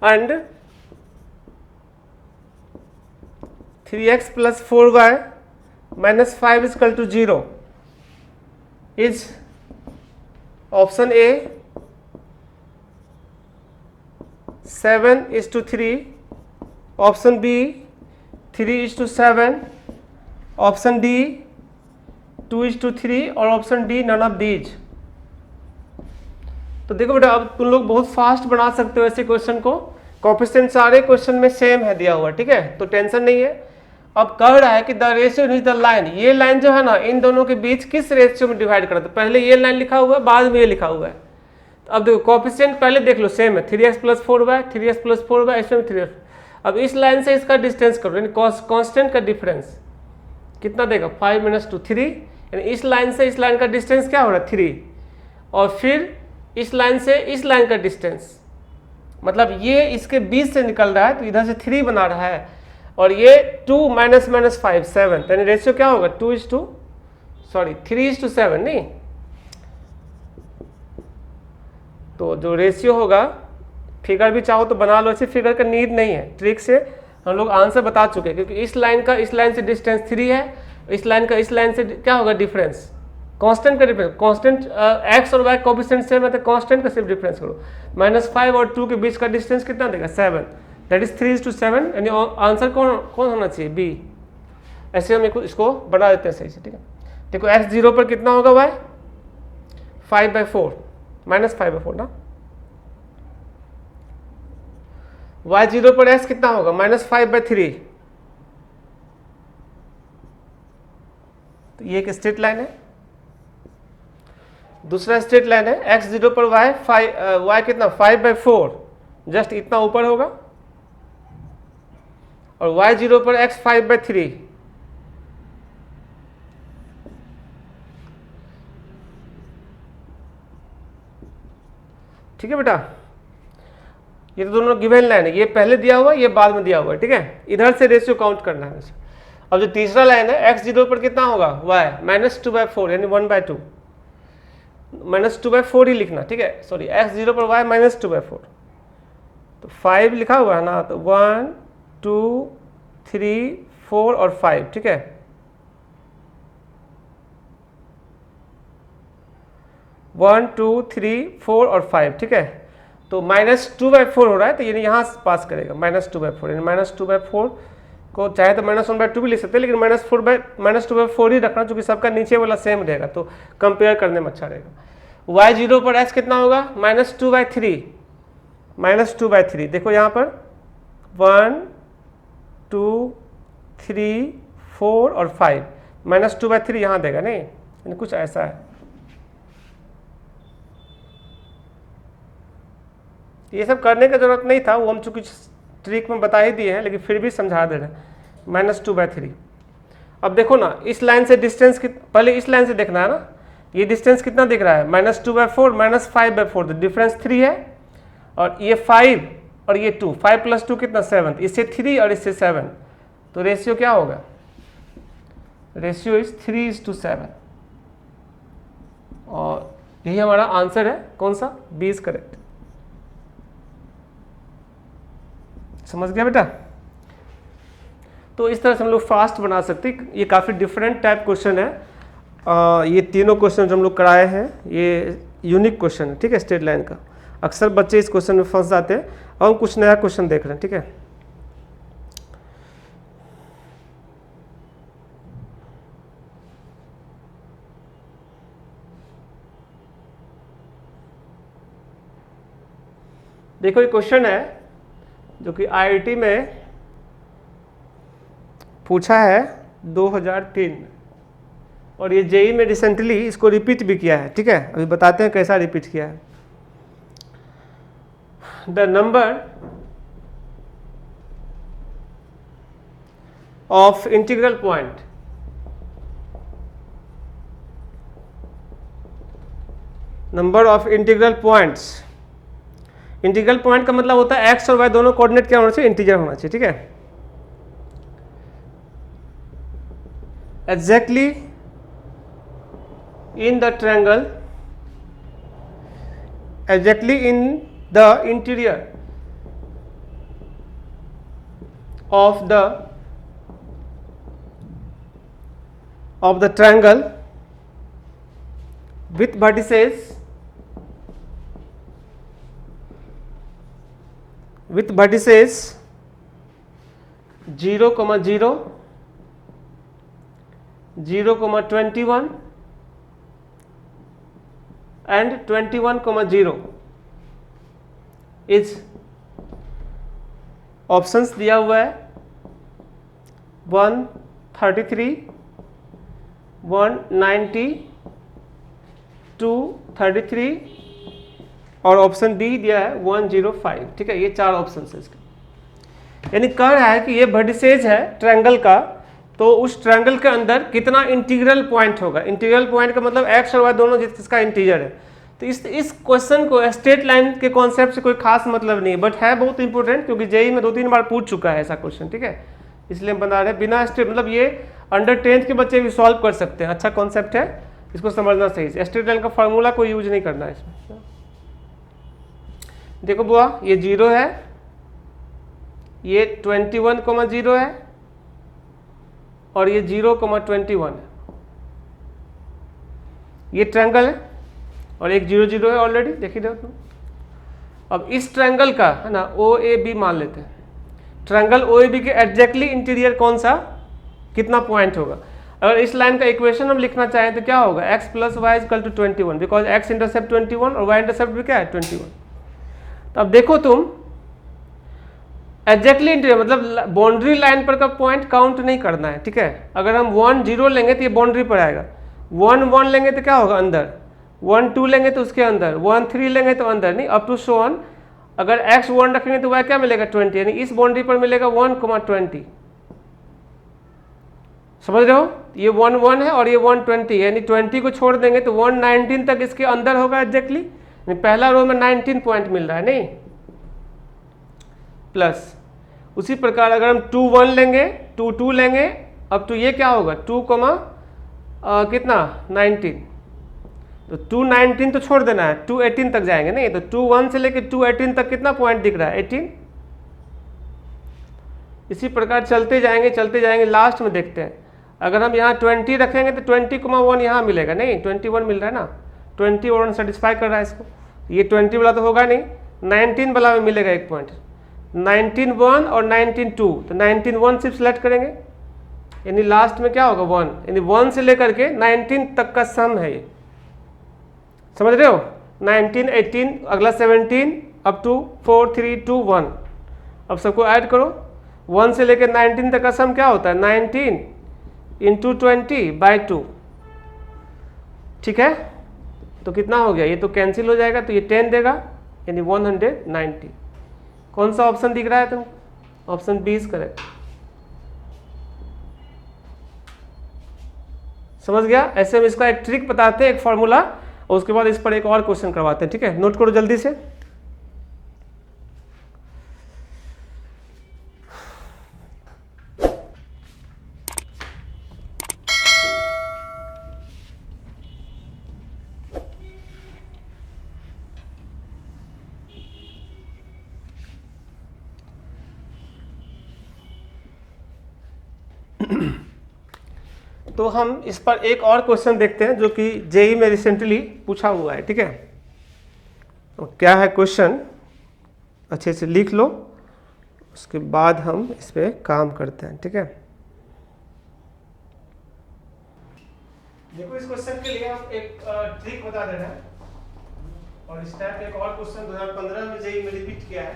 and 3x plus 4y minus 5 is equal to 0 is option A 7:3, option B 3:7, option D 2:3 और option D none of these. तो देखो बेटा अब तुम लोग बहुत fast बना सकते हो ऐसे क्वेश्चन को, कोएफिशिएंट सारे क्वेश्चन में सेम है दिया हुआ, ठीक है, तो टेंशन नहीं है। अब कह रहा है कि the ratio is the line, ये लाइन जो है ना इन दोनों के बीच किस रेशियो में डिवाइड करा, तो पहले ये लाइन लिखा हुआ है, बाद में ये लिखा हुआ है। तो अब देखो कोएफिशिएंट पहले देख लो सेम है, 3x + 4y 3x + 4y, इसमें 3x। अब इस लाइन से इसका डिस्टेंस करो, यानी कांस्टेंट का डिफरेंस कितना देगा 5 - 2 3, यानी इस लाइन से इस लाइन का डिस्टेंस क्या हो रहा है 3, और फिर इस लाइन से इस लाइन का डिस्टेंस, मतलब ये इसके बीच से निकल रहा है तो इधर से 3 बना रहा है, और ये 2 - -5 7, यानी रेशियो क्या होगा 3:7 नहीं। तो जो रेशियो होगा, फिगर भी चाहो तो बना लो, ऐसे फिगर का नीड नहीं है, ट्रिक से हम लोग आंसर बता चुके हैं, क्योंकि इस लाइन का इस लाइन से डिस्टेंस 3 है, इस लाइन का इस लाइन से क्या होगा डिफरेंस, कांस्टेंट का डिफरेंस, कांस्टेंट x और y कोएफिशिएंट सेम है तो कांस्टेंट का सिर्फ डिफरेंस करो, -5 और 2 के बीच का डिस्टेंस कितना देगा 7, दैट इज 3:7, यानी आंसर कौन होना चाहिए बी। ऐसे हम इसको बना देते हैं सही से, ठीक है। देखो x0 पर कितना होगा y 5/4 -5/4 ना, y0 पर x कितना होगा -5/3, तो ये एक स्ट्रेट लाइन है। दूसरा स्ट्रेट लाइन है x0 पर y कितना 5/4, जस्ट इतना ऊपर होगा, और y0 पर x 5/3, ठीक है बेटा। ये तो दोनों गिवन लाइन है, ये पहले दिया हुआ है, ये बाद में दिया हुआ है, ठीक है। इधर से रेशियो काउंट करना है। अब जो तीसरा लाइन है x0 पर कितना होगा y -2/4, यानी 1/2, -2/4 ही लिखना, ठीक है, सॉरी x0 पर y -2/4, तो 5 लिखा हुआ है ना, तो 1 2 3 4 और 5, ठीक है। वन टू 3 4 और 5, ठीक है। तो -2/4 हो रहा है, तो यानी यहाँ पास करेगा -2/4, यानी -2/4 को चाहे तो -1/2 भी लिख सकते हैं, लेकिन -2/4 ही रखना, क्योंकि सबका नीचे वाला सेम रहेगा तो कंपेयर करने में अच्छा रहेगा। y0 पर x कितना होगा -2/3, -2/3, देखो यहाँ पर 1 2 3 4 और 5, -2/3 यहाँ देगा नहीं, यानी कुछ ऐसा है। ये सब करने की जरूरत नहीं था, वो हम चूंकि ट्रिक में बता ही दिए हैं, लेकिन फिर भी समझा दे रहे हैं -2/3। अब देखो ना इस लाइन से डिस्टेंस पहले इस लाइन से देखना है ना, ये डिस्टेंस कितना दिख रहा है -2/4 -5/4, तो डिफरेंस 3 है, और ये 5 और ये 2, 5 + 2 कितना 7, इससे 3 और इससे 7, तो रेशियो क्या होगा, रेशियो इज 3:7, और यही हमारा आंसर है, कौन सा बी इज करेक्ट। समझ गया बेटा। तो इस तरह से हम लोग फास्ट बना सकते हैं, ये काफ़ी डिफरेंट टाइप क्वेश्चन है। ये तीनों क्वेश्चन जो हम लोग कराए हैं ये यूनिक क्वेश्चन है, ठीक है, स्ट्रेट लाइन का। अक्सर बच्चे इस क्वेश्चन में फंस जाते हैं, और हम कुछ नया क्वेश्चन देख रहे हैं, ठीक है। देखो ये क्वेश्चन है जो कि IIT में पूछा है 2003 में, और ये JEE में रिसेंटली इसको रिपीट भी किया है, ठीक है। अभी बताते हैं कैसा रिपीट किया है। The number of integral point integral point का मतलब होता है x और y दोनों कोऑर्डिनेट क्या होना चाहिए, इंटीजर होना चाहिए, ठीक है। Exactly in the triangle, exactly in the interior of the triangle with vertices 0, 0, 0,21 and 21,0 is options दिया हुआ है 133, 190, 233 और ऑप्शन डी दिया है 105। ठीक है, ये 4 ऑप्शन है इसके। यानी कह रहा है कि ये वर्टिसेज है ट्रायंगल का, तो उस ट्रायंगल के अंदर कितना इंटीग्रल पॉइंट होगा। इंटीग्रल पॉइंट का मतलब एक्स और वाई दोनों जिसका इंटीजर है। तो इस क्वेश्चन को स्ट्रेट लाइन के कॉन्सेप्ट से कोई खास मतलब नहीं है, बट है बहुत इंपॉर्टेंट, क्योंकि जेई में 2-3 बार पूछ चुका है ऐसा क्वेश्चन। ठीक है, इसलिए हम बता रहे हैं बिना स्ट्रेट, मतलब ये अंडर 10th के बच्चे भी सॉल्व कर सकते हैं। अच्छा कॉन्सेप्ट है, इसको समझना सही से। स्ट्रेट लाइन का फार्मूला कोई यूज नहीं करना है इसमें। देखो बुआ, ये 0 है, ये 21,0 है और ये 0,21 है। ये ट्रायंगल है और एक 0, 0 है ऑलरेडी, देखिए तुम। अब इस ट्रायंगल का है ना OAB मान लेते हैं। ट्रायंगल OAB के एग्जैक्टली इंटीरियर कौन सा कितना पॉइंट होगा। अगर इस लाइन का इक्वेशन हम लिखना चाहें तो क्या होगा, x + y = 21, because x intercept 21 और y इंटरसेप्ट भी क्या है 21। तो अब देखो तुम एग्जैक्टली इंटीरियर मतलब बाउंड्री लाइन पर का पॉइंट काउंट नहीं करना है। ठीक है, अगर हम 1, 0 लेंगे तो ये बाउंड्री पर आएगा, 1, 1 लेंगे तो क्या होगा अंदर, 1, 2 लेंगे तो उसके अंदर, 1, 3 लेंगे तो अंदर, नहीं अप टू सो ऑन। अगर x 1 रखेंगे तो y क्या मिलेगा 20, यानी इस बाउंड्री पर मिलेगा 1,20। समझ रहे हो, ये 1, 1 है और ये 120, यानी 20 को छोड़ देंगे तो 119 तक इसके अंदर होगा एग्जैक्टली। पहला रो में 19 पॉइंट मिल रहा है, नहीं प्लस। उसी प्रकार अगर हम 2, 1 लेंगे, 2, 2 लेंगे, अब तो ये क्या होगा 2, कितना 19, तो 219 तो छोड़ देना है, 218 तक जाएंगे, नहीं तो 21 से लेके 218 तक कितना पॉइंट दिख रहा है 18। इसी प्रकार चलते जाएंगे, लास्ट में देखते हैं। अगर हम यहाँ 20 रखेंगे तो 20,1 यहाँ मिलेगा, नहीं 21 मिल रहा है ना, 21 सेटिस्फाई कर रहा है इसको। ये 20 वाला तो होगा नहीं, 19 वाला में मिलेगा एक पॉइंट, 19,1 और 19,2, तो 19,1 सिर्फ सेलेक्ट करेंगे, यानी लास्ट में क्या होगा 1, यानी 1 से लेकर के 19 तक का सम है ये। समझ रहे हो, 19, 18, अगला 17 अप टू 4, 3, 2, 1। अब सबको ऐड करो, 1 से लेकर 19 तक का सम क्या होता है 19 × 20/2। ठीक है, तो कितना हो गया, ये तो कैंसिल हो जाएगा, तो ये 10 देगा, यानी 190। कौन सा ऑप्शन दिख रहा है तुम, ऑप्शन बी इज करेक्ट। समझ गया। ऐसे हम इसका एक ट्रिक बताते हैं, एक फॉर्मूला, और उसके बाद इस पर एक और क्वेश्चन करवाते हैं। ठीक है, नोट करो जल्दी से। तो हम इस पर एक और क्वेश्चन देखते हैं जो कि जेई में रिसेंटली पूछा हुआ है। ठीक है, तो क्या है क्वेश्चन, अच्छे से लिख लो, उसके बाद हम इस पर काम करते हैं। ठीक है, देखो इस क्वेश्चन के लिए हम एक ट्रिक बता दे रहे हैं, और इस टाइप एक और क्वेश्चन 2015 में जेई में रिपीट किया है।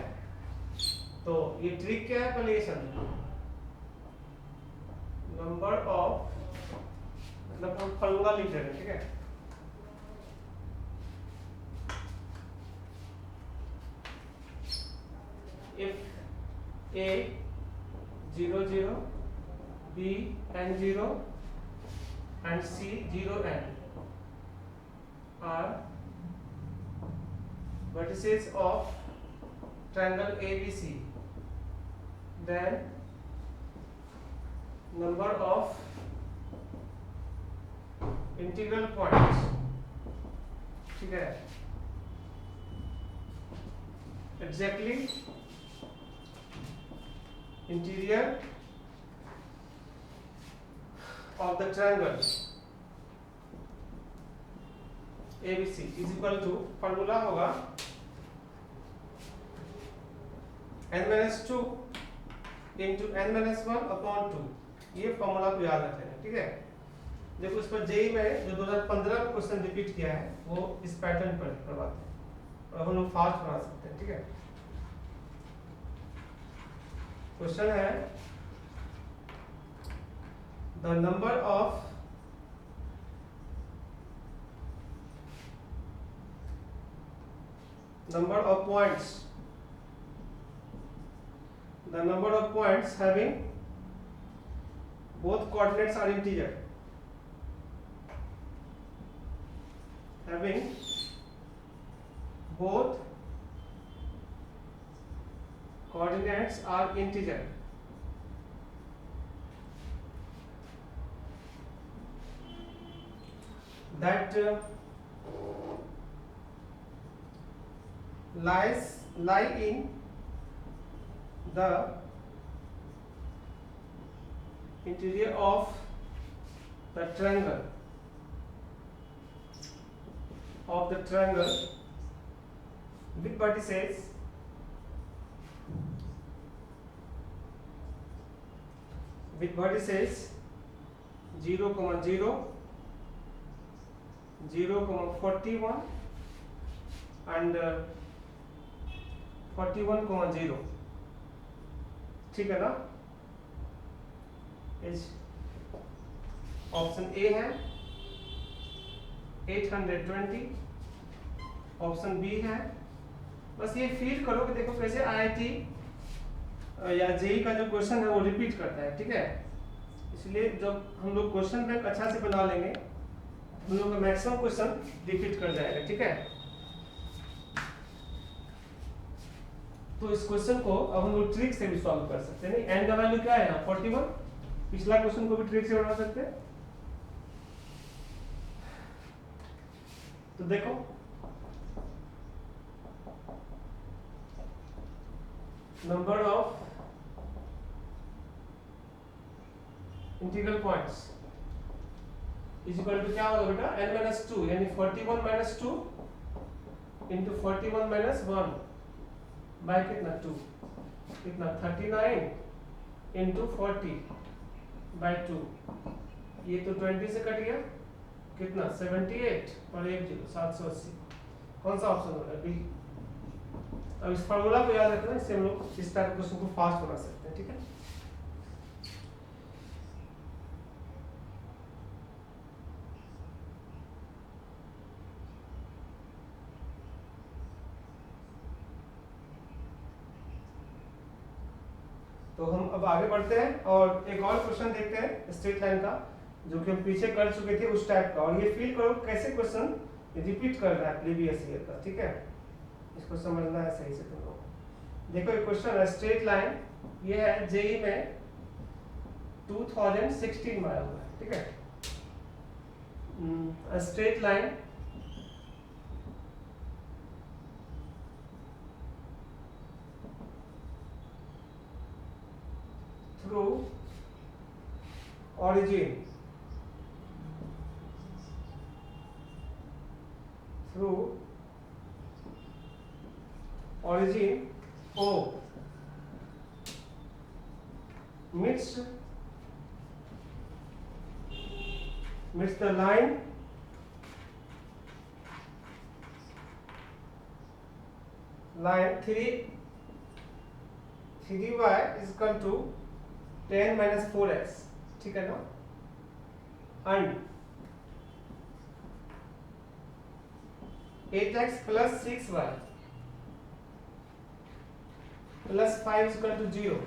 तो ये ट्रिक क्या है, पहले ये समझो। नंबर ऑफ, मतलब हम फॉर्मूला लिख रहे हैं। ठीक है, if A 0, 0, B n 0 and C 0 n are vertices of triangle ABC, then number of integral points. ठीक है, exactly interior of the triangle ABC is equal to, formula होगा n-2 × n-1/2। ये फॉर्मूला को याद रखें। ठीक है, देखो इस पर जेई में जो 2015 में क्वेश्चन रिपीट किया है वो इस पैटर्न पर करवाते हैं और हम लोग फास्ट बना सकते हैं, ठीक है। क्वेश्चन है the number of points, the number of points having both coordinates are integer, having both coordinates are integer, that lie in the interior of the triangle with vertices 0, 0, 0, 41 and 41, 0, ठीक है ना। Option A है 820, option B है। बस ये feel करो कि देखो कैसे आईआईटी या जेई का जो क्वेश्चन है वो रिपीट करता है, ठीक है। इसलिए जब हम लोग क्वेश्चन बैंक अच्छा से बना लेंगे हम लोग का मैक्सिमम क्वेश्चन रिपीट कर जाएगा, ठीक है। तो इस क्वेश्चन को अब हम लोग ट्रिक से भी सॉल्व कर सकते हैं। नहीं, एन का वैल्यू क्या है यहाँ 41, पिछला क्वेश्चन को भी ट्रिक से बना सकते हैं। तो देखो number of integral points is equal to क्या होगा बेटा, n माइनस 2 यानी 41 माइनस 2 इंटू 41 माइनस 1 बाय कितना 2, कितना 39 इंटू 40 बाय 2, ये तो 20 से कट गया, कितना 78 और 1 0 780। कौन सा ऑप्शन होगा, बी। अब इस फार्मूला को याद रखना, इससे हम लोग इस टाइप के क्वेश्चन को फास्ट बना सकते हैं, ठीक है। तो हम अब आगे बढ़ते हैं और एक और क्वेश्चन देखते हैं स्ट्रेट लाइन का, जो कि हम पीछे कर चुके थे उस टाइप का। और ये फील करो कैसे क्वेश्चन रिपीट कर रहा है प्रीवियस ईयर का, ठीक है। इसको समझना है सही से तुम लोग। देखो ये क्वेश्चन है स्ट्रेट लाइन, ये है जेई में 2016 में आया हुआ है, ठीक है। Straight line through origin O meets the line line 3y is equal to 10 minus 4x, ठीक है ना। and 8x plus 6y plus 5 is equal to 0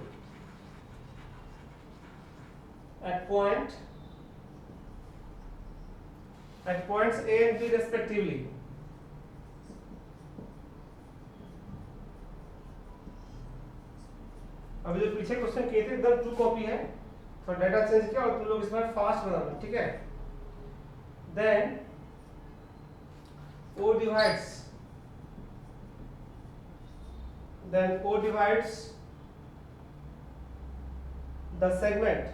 at points A and B respectively. अभी जो पीछे क्वेश्चन किए थे एकदम ट्रू कॉपी है, तो डाटा चेंज किया और तुम लोग इस बार फास्ट बना दो, ठीक है। Then O divides the segment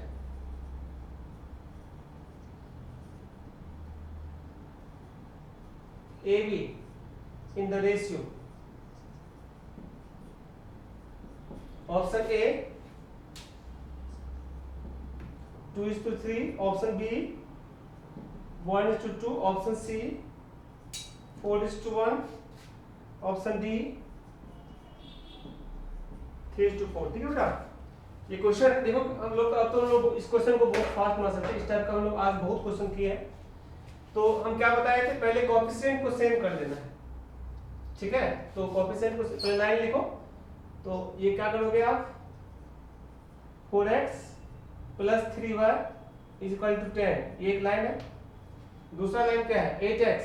AB in the ratio option A 2:3, option B 1:2, option C 4:1, option D 3:4। ठीक है बेटा, ये क्वेश्चन देखो हम लोग अब तो हम लोग इस क्वेश्चन को बहुत फास्ट बना सकते हैं। इस टाइप का हम लोग आज बहुत क्वेश्चन किए हैं। तो हम क्या बताए थे, पहले कोएफिशिएंट को सेम कर देना है। ठीक है, तो कोएफिशिएंट को पहले लाइन लिखो। तो ये क्या करोगे आप, 4x + 3y = 10, ये एक लाइन है। दूसरा लाइन क्या है, 8x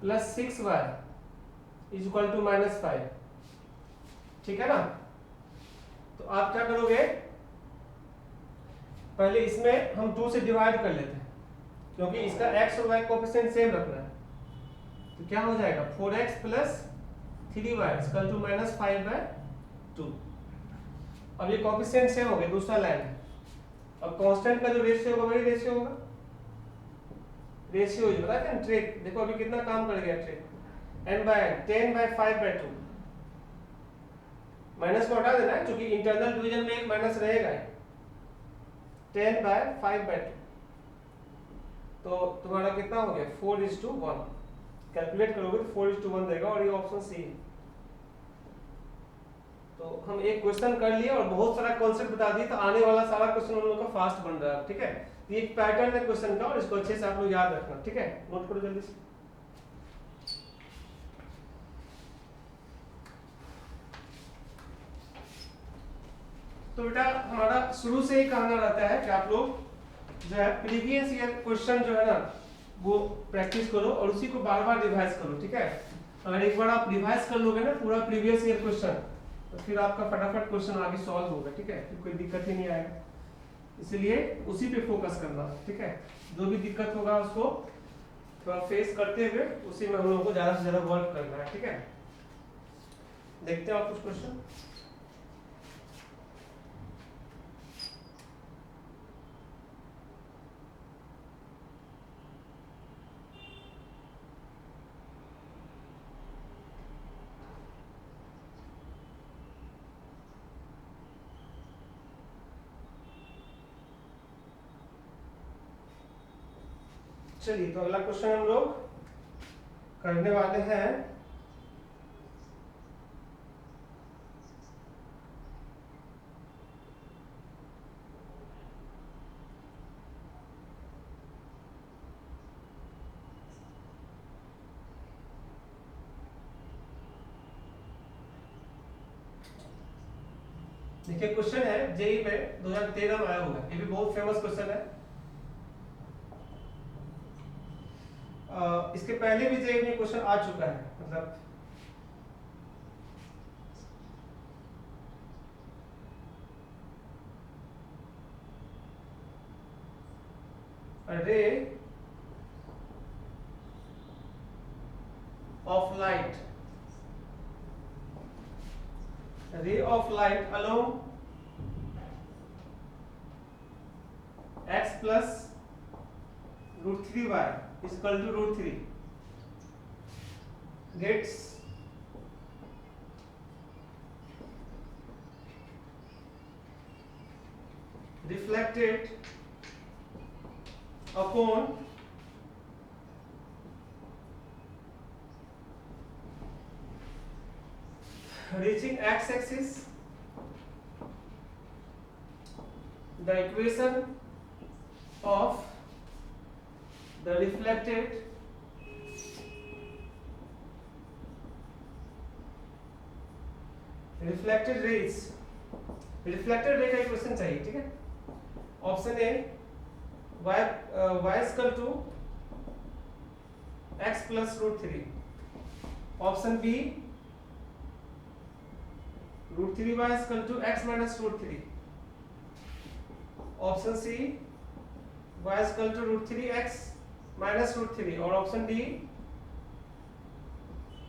+ 6y = -5। ठीक है ना। तो आप क्या करोगे, पहले इसमें हम 2 से डिवाइड कर लेते हैं, क्योंकि इसका x और y कोएफिशिएंट सेम रखना है। तो क्या हो जाएगा, 4x + 3y = -5/2। अब ये कोएफिशिएंट सेम हो गए, दूसरा लाइन है। अब कांस्टेंट का जो रेशियो होगा वही रेशियो होगा। रेशियो जो बताते हैं ट्रिक, देखो अभी कितना काम कर गया ट्रिक, n/n 10/5/2। माइनस को हटा देना है, क्योंकि इंटरनल डिवीजन में एक माइनस रहेगा। 10/5/2, तो तुम्हारा कितना हो गया, 4:1। कैलकुलेट करोगे तो 4:1 देगा, और ये ऑप्शन सी है। तो हम एक क्वेश्चन कर लिए और बहुत सारा कॉन्सेप्ट बता दिए, तो आने वाला सारा क्वेश्चन हम लोग का फास्ट बन रहा है। ठीक है, ये एक पैटर्न है क्वेश्चन का, और इसको अच्छे से आप लोग याद रखना। ठीक है, नोट करो जल्दी से। तो बेटा हमारा शुरू से ही कहना रहता है कि आप लोग जो है प्रीवियस ईयर क्वेश्चन जो है ना वो प्रैक्टिस करो, और उसी को बार बार रिवाइज करो। ठीक है, अगर एक बार आप रिवाइज कर लोगे ना पूरा प्रीवियस ईयर क्वेश्चन, तो फिर आपका फटाफट क्वेश्चन आगे सॉल्व होगा। ठीक है, फिर कोई दिक्कत ही नहीं आएगा। इसलिए उसी पे फोकस करना। ठीक है, जो भी दिक्कत होगा उसको थोड़ा फेस करते हुए उसी में हम लोगों को ज्यादा से ज्यादा वर्क करना है। ठीक है, देखते हैं आप कुछ क्वेश्चन। चलिए, तो अगला क्वेश्चन हम लोग करने वाले हैं। देखिए क्वेश्चन है जेई में 2013 में आया हुआ है, ये भी बहुत फेमस क्वेश्चन है। इसके पहले भी जेई में क्वेश्चन आ चुका है, मतलब ray of light, ray of light along x plus √3y is equal to √3 gets reflected upon reaching x-axis. The equation of the reflected rays, reflected ray का इक्वेशन चाहिए। ठीक है, option A y equal to x plus √3, option B √3y equal to x minus √3, option C y equal to √3x minus √3, और option D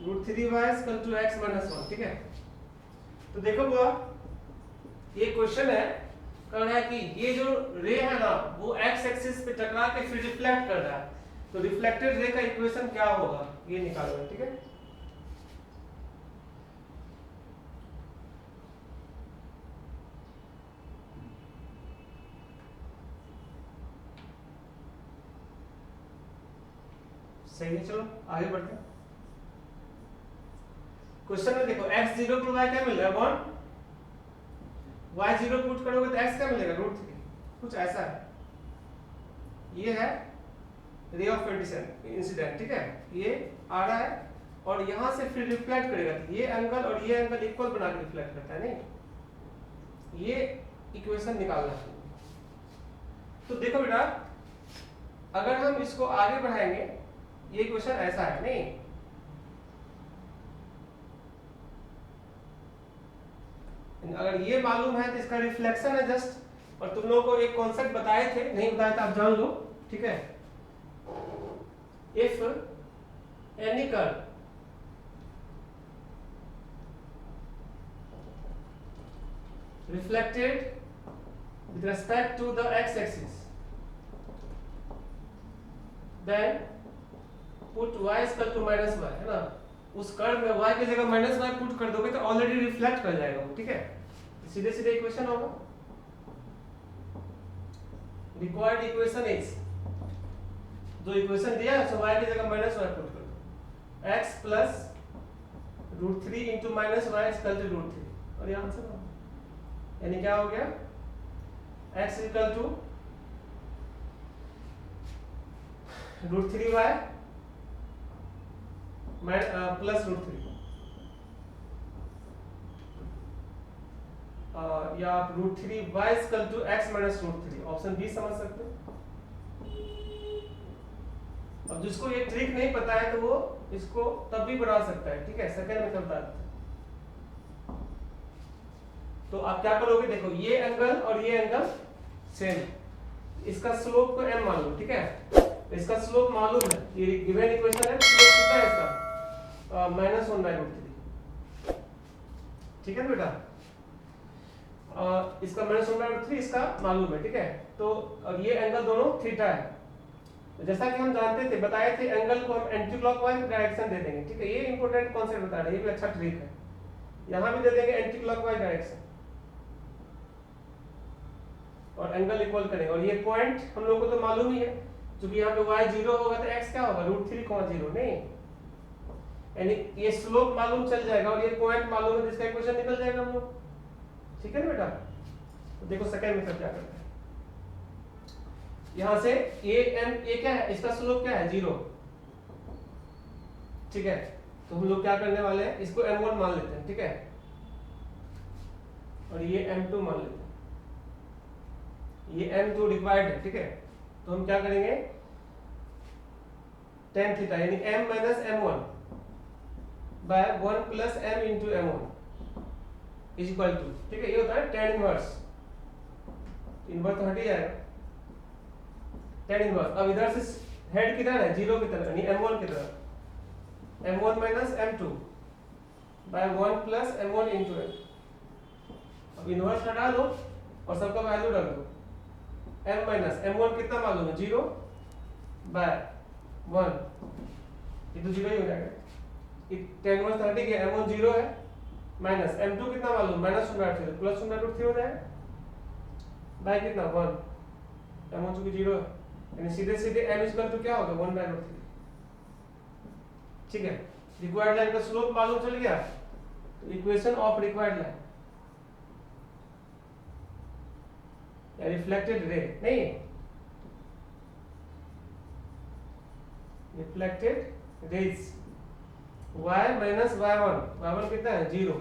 √3y equal to x minus 1। ठीक है, तो देखो बुआ, ये क्वेश्चन है, कह रहा है कि ये जो रे है ना वो x एक्सिस पे टकरा के फिर रिफ्लेक्ट कर रहा है, तो रिफ्लेक्टेड रे का इक्वेशन क्या होगा ये निकालना। ठीक है, सही है, चलो आगे बढ़ते हैं। क्वेश्चन में देखो x0 को y क्या मिल रहा है 1, y0 पुट करोगे तो x क्या मिलेगा √3, कुछ ऐसा है। ये है रे ऑफ इंसिडेंट, ठीक है, ये आ रहा है और यहां से फिर रिफ्लेक्ट करेगा, ये एंगल और ये एंगल इक्वल बना के रिफ्लेक्ट करता है, नहीं ये इक्वेशन निकालना है। तो देखो बेटा, अगर हम इसको आगे बढ़ाएंगे, ये इक्वेशन ऐसा है, नहीं अगर ये मालूम है तो इसका रिफ्लेक्शन है जस्ट, और तुम लोगों को एक कॉन्सेप्ट बताए थे, नहीं बताया था आप जान लो, ठीक है। If any curve reflected with respect to the x-axis, then put y is equal to minus y, है ना, उस कर्व में y की जगह माइनस y पुट कर दोगे तो ऑलरेडी रिफ्लेक्ट कर जाएगा वो, ठीक है। सीधे सीधे इक्वेशन होगा, रिक्वायर्ड इक्वेशन इज, जो इक्वेशन दिया है सो y की जगह माइनस y पुट कर दो, x plus √3 into minus y is equal to √3, और ये आंसर होगा। यानी क्या हो गया, x equal to √3y plus √3, या आप √3y equal to x minus √3, option B समझ सकते हो। अब जिसको ये ट्रिक नहीं पता है तो वो इसको तब भी बढ़ा सकता है, ठीक है, सेकंड में करता है। तो आप क्या करोगे, देखो ये एंगल और ये एंगल सेम, इसका स्लोप को m मान लो, ठीक है, इसका स्लोप मालूम है, ये गिवन इक्वेशन है, स्लोप कितना है इसका -1/√3, ठीक है बेटा, इसका -1/√3 इसका मालूम है, ठीक है। तो अब ये एंगल दोनों थीटा है, तो जैसा कि हम जानते थे, बताए थे, एंगल को हम एंटी क्लॉकवाइज डायरेक्शन दे देंगे, ठीक है, ये इंपॉर्टेंट कॉन्सेप्ट बता रहे हैं, ये भी अच्छा ट्रिक है। यहां भी दे देंगे एंटी क्लॉकवाइज डायरेक्शन और एंगल इक्वल करेंगे, और ये पॉइंट हम लोग को तो मालूम ही है, क्योंकि यहाँ पे y 0 होगा तो x क्या होगा √3, नहीं, यानी ये स्लोप मालूम चल जाएगा और ये पॉइंट मालूम है, जिसका इक्वेशन निकल जाएगा हम लोग, ठीक है ना बेटा। तो देखो सेकंड मेथड क्या करते हैं, यहां से ये क्या है, इसका स्लोप क्या है 0, ठीक है, तो हम लोग क्या करने वाले हैं, इसको m1 मान लेते हैं, ठीक है, और ये m2 मान लेते हैं, ये m2 रिक्वायर्ड है, ठीक है। तो हम क्या करेंगे, tan थीटा यानी m minus m1 by 1 plus m into m1 is equal to, ठीक है, ये होता है tan इनवर्स, इनवर्स तो हट ही जाएगा, tan इनवर्स। अब इधर से हेड किधर है, 0 की तरफ, यानी m1 की तरफ, m1 minus m2 by 1 plus m1 into m। अब इनवर्स हटा दो और सबका वैल्यू डाल दो, m माइनस m1 कितना मालूम है 0 बाय 1, ये तो 0 ही हो जाएगा, tan इनवर्स 30 के m1 0 है, माइनस m2 कितना मालूम -1/3 प्लस 1/3 हो जाएगा, बाय कितना 1, m1 चूंकि 0 है, यानी सीधे सीधे m इक्वल टू क्या होगा 1/3, ठीक है। रिक्वायर्ड लाइन का स्लोप मालूम चल गया, तो इक्वेशन ऑफ रिक्वायर्ड लाइन या रिफ्लेक्टेड रे, नहीं reflected raise y minus y1 कितना है 0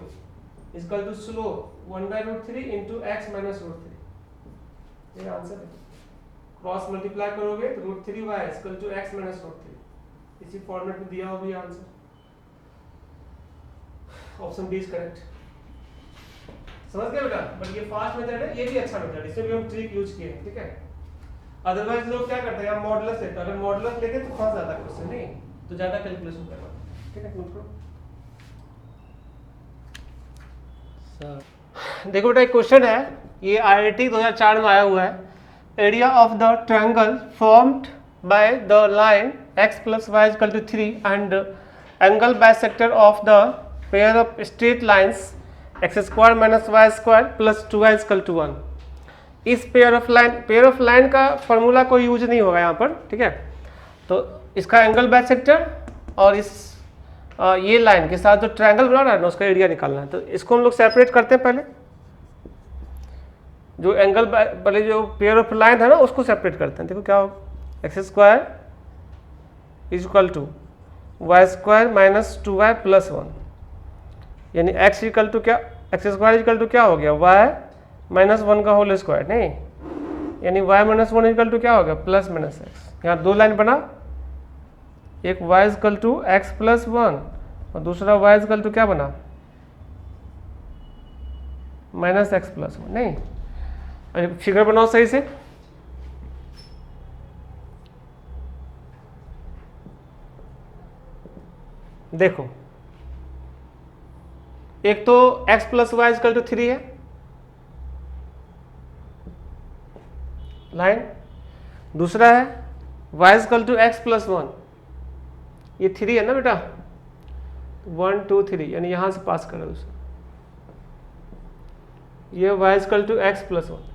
equal to slope 1/√3 into x minus √3, ये आंसर है। क्रॉस मल्टीप्लाई करोगे तो √3y equal to x minus √3, इसी फॉर्मेट में दिया होगा ये answer, option B is correct. समझ गए बेटा, बट ये फास्ट मेथड है, ये भी अच्छा मेथड है, इसमें भी हम ट्रिक यूज किए हैं, ठीक है। अदरवाइज लोग क्या करते हैं, मॉडुलस लेते हैं, अगर मॉडुलस लेके तो फंस जाता है क्वेश्चन, नहीं तो ज्यादा कैलकुलेशन करना, ठीक है। नोट करो सर। देखो बेटा एक क्वेश्चन है, ये IIT 2004 में आया हुआ है, area of the triangle formed by the line x plus y equal to 3 and angle bisector of the pair of straight lines x² minus y² plus 2y equal to 1। इस pair of line का formula कोई use नहीं होगा यहाँ पर, ठीक है। तो इसका एंगल बाइसेक्टर और इस ये लाइन के साथ जो ट्रायंगल बना रहा है ना उसका एरिया निकालना है। तो इसको हम लोग सेपरेट करते हैं पहले, जो एंगल पहले जो पेयर ऑफ लाइन है ना उसको सेपरेट करते हैं। देखो क्या होगा, x square is equal to y square minus 2y plus 1, यानी एक्स इक्वल टू क्या, एक्स स्क्वायर इक्वल टू क्या हो गया, वाई माइनस 1 का होल स्क्वायर, नहीं, यानी वाई माइनस 1 इक्वल टू क्या हो गया, प्लस माइनस एक्स। यहाँ दो लाइन बना, एक y equal to x plus 1 और दूसरा y इक्वल टू क्या बना, माइनस एक्स प्लस 1, नहीं। फिगर बनाओ सही से, देखो एक तो x plus y equal to 3 है लाइन, दूसरा है y equal to x plus 1, ये 3 है ना बेटा, 1 2 3, यानी यहां से पास करो उसे, ये y equal to x plus 1।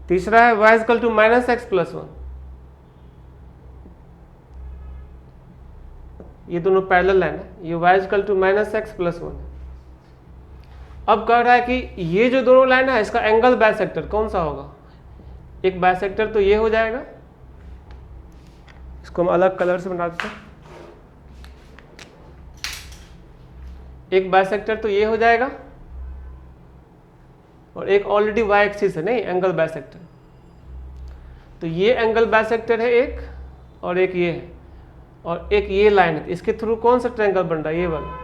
तीसरा है y equal to minus x plus 1, ये दोनों पैरेलल लाइन है, ये y equal to minus x plus 1। अब कह रहा है कि ये जो दोनों लाइन है इसका एंगल बाइसेक्टर कौन सा होगा, एक बाइसेक्टर तो ये हो जाएगा, इसको हम अलग कलर से बना देते हैं, एक बाइसेक्टर तो ये हो जाएगा और एक ऑलरेडी वाई एक्सिस है, नहीं, एंगल बाइसेक्टर। तो ये एंगल बाइसेक्टर है एक, और एक ये है, और एक ये लाइन है, इसके थ्रू कौन सा ट्रायंगल बन रहा है, ये वाला,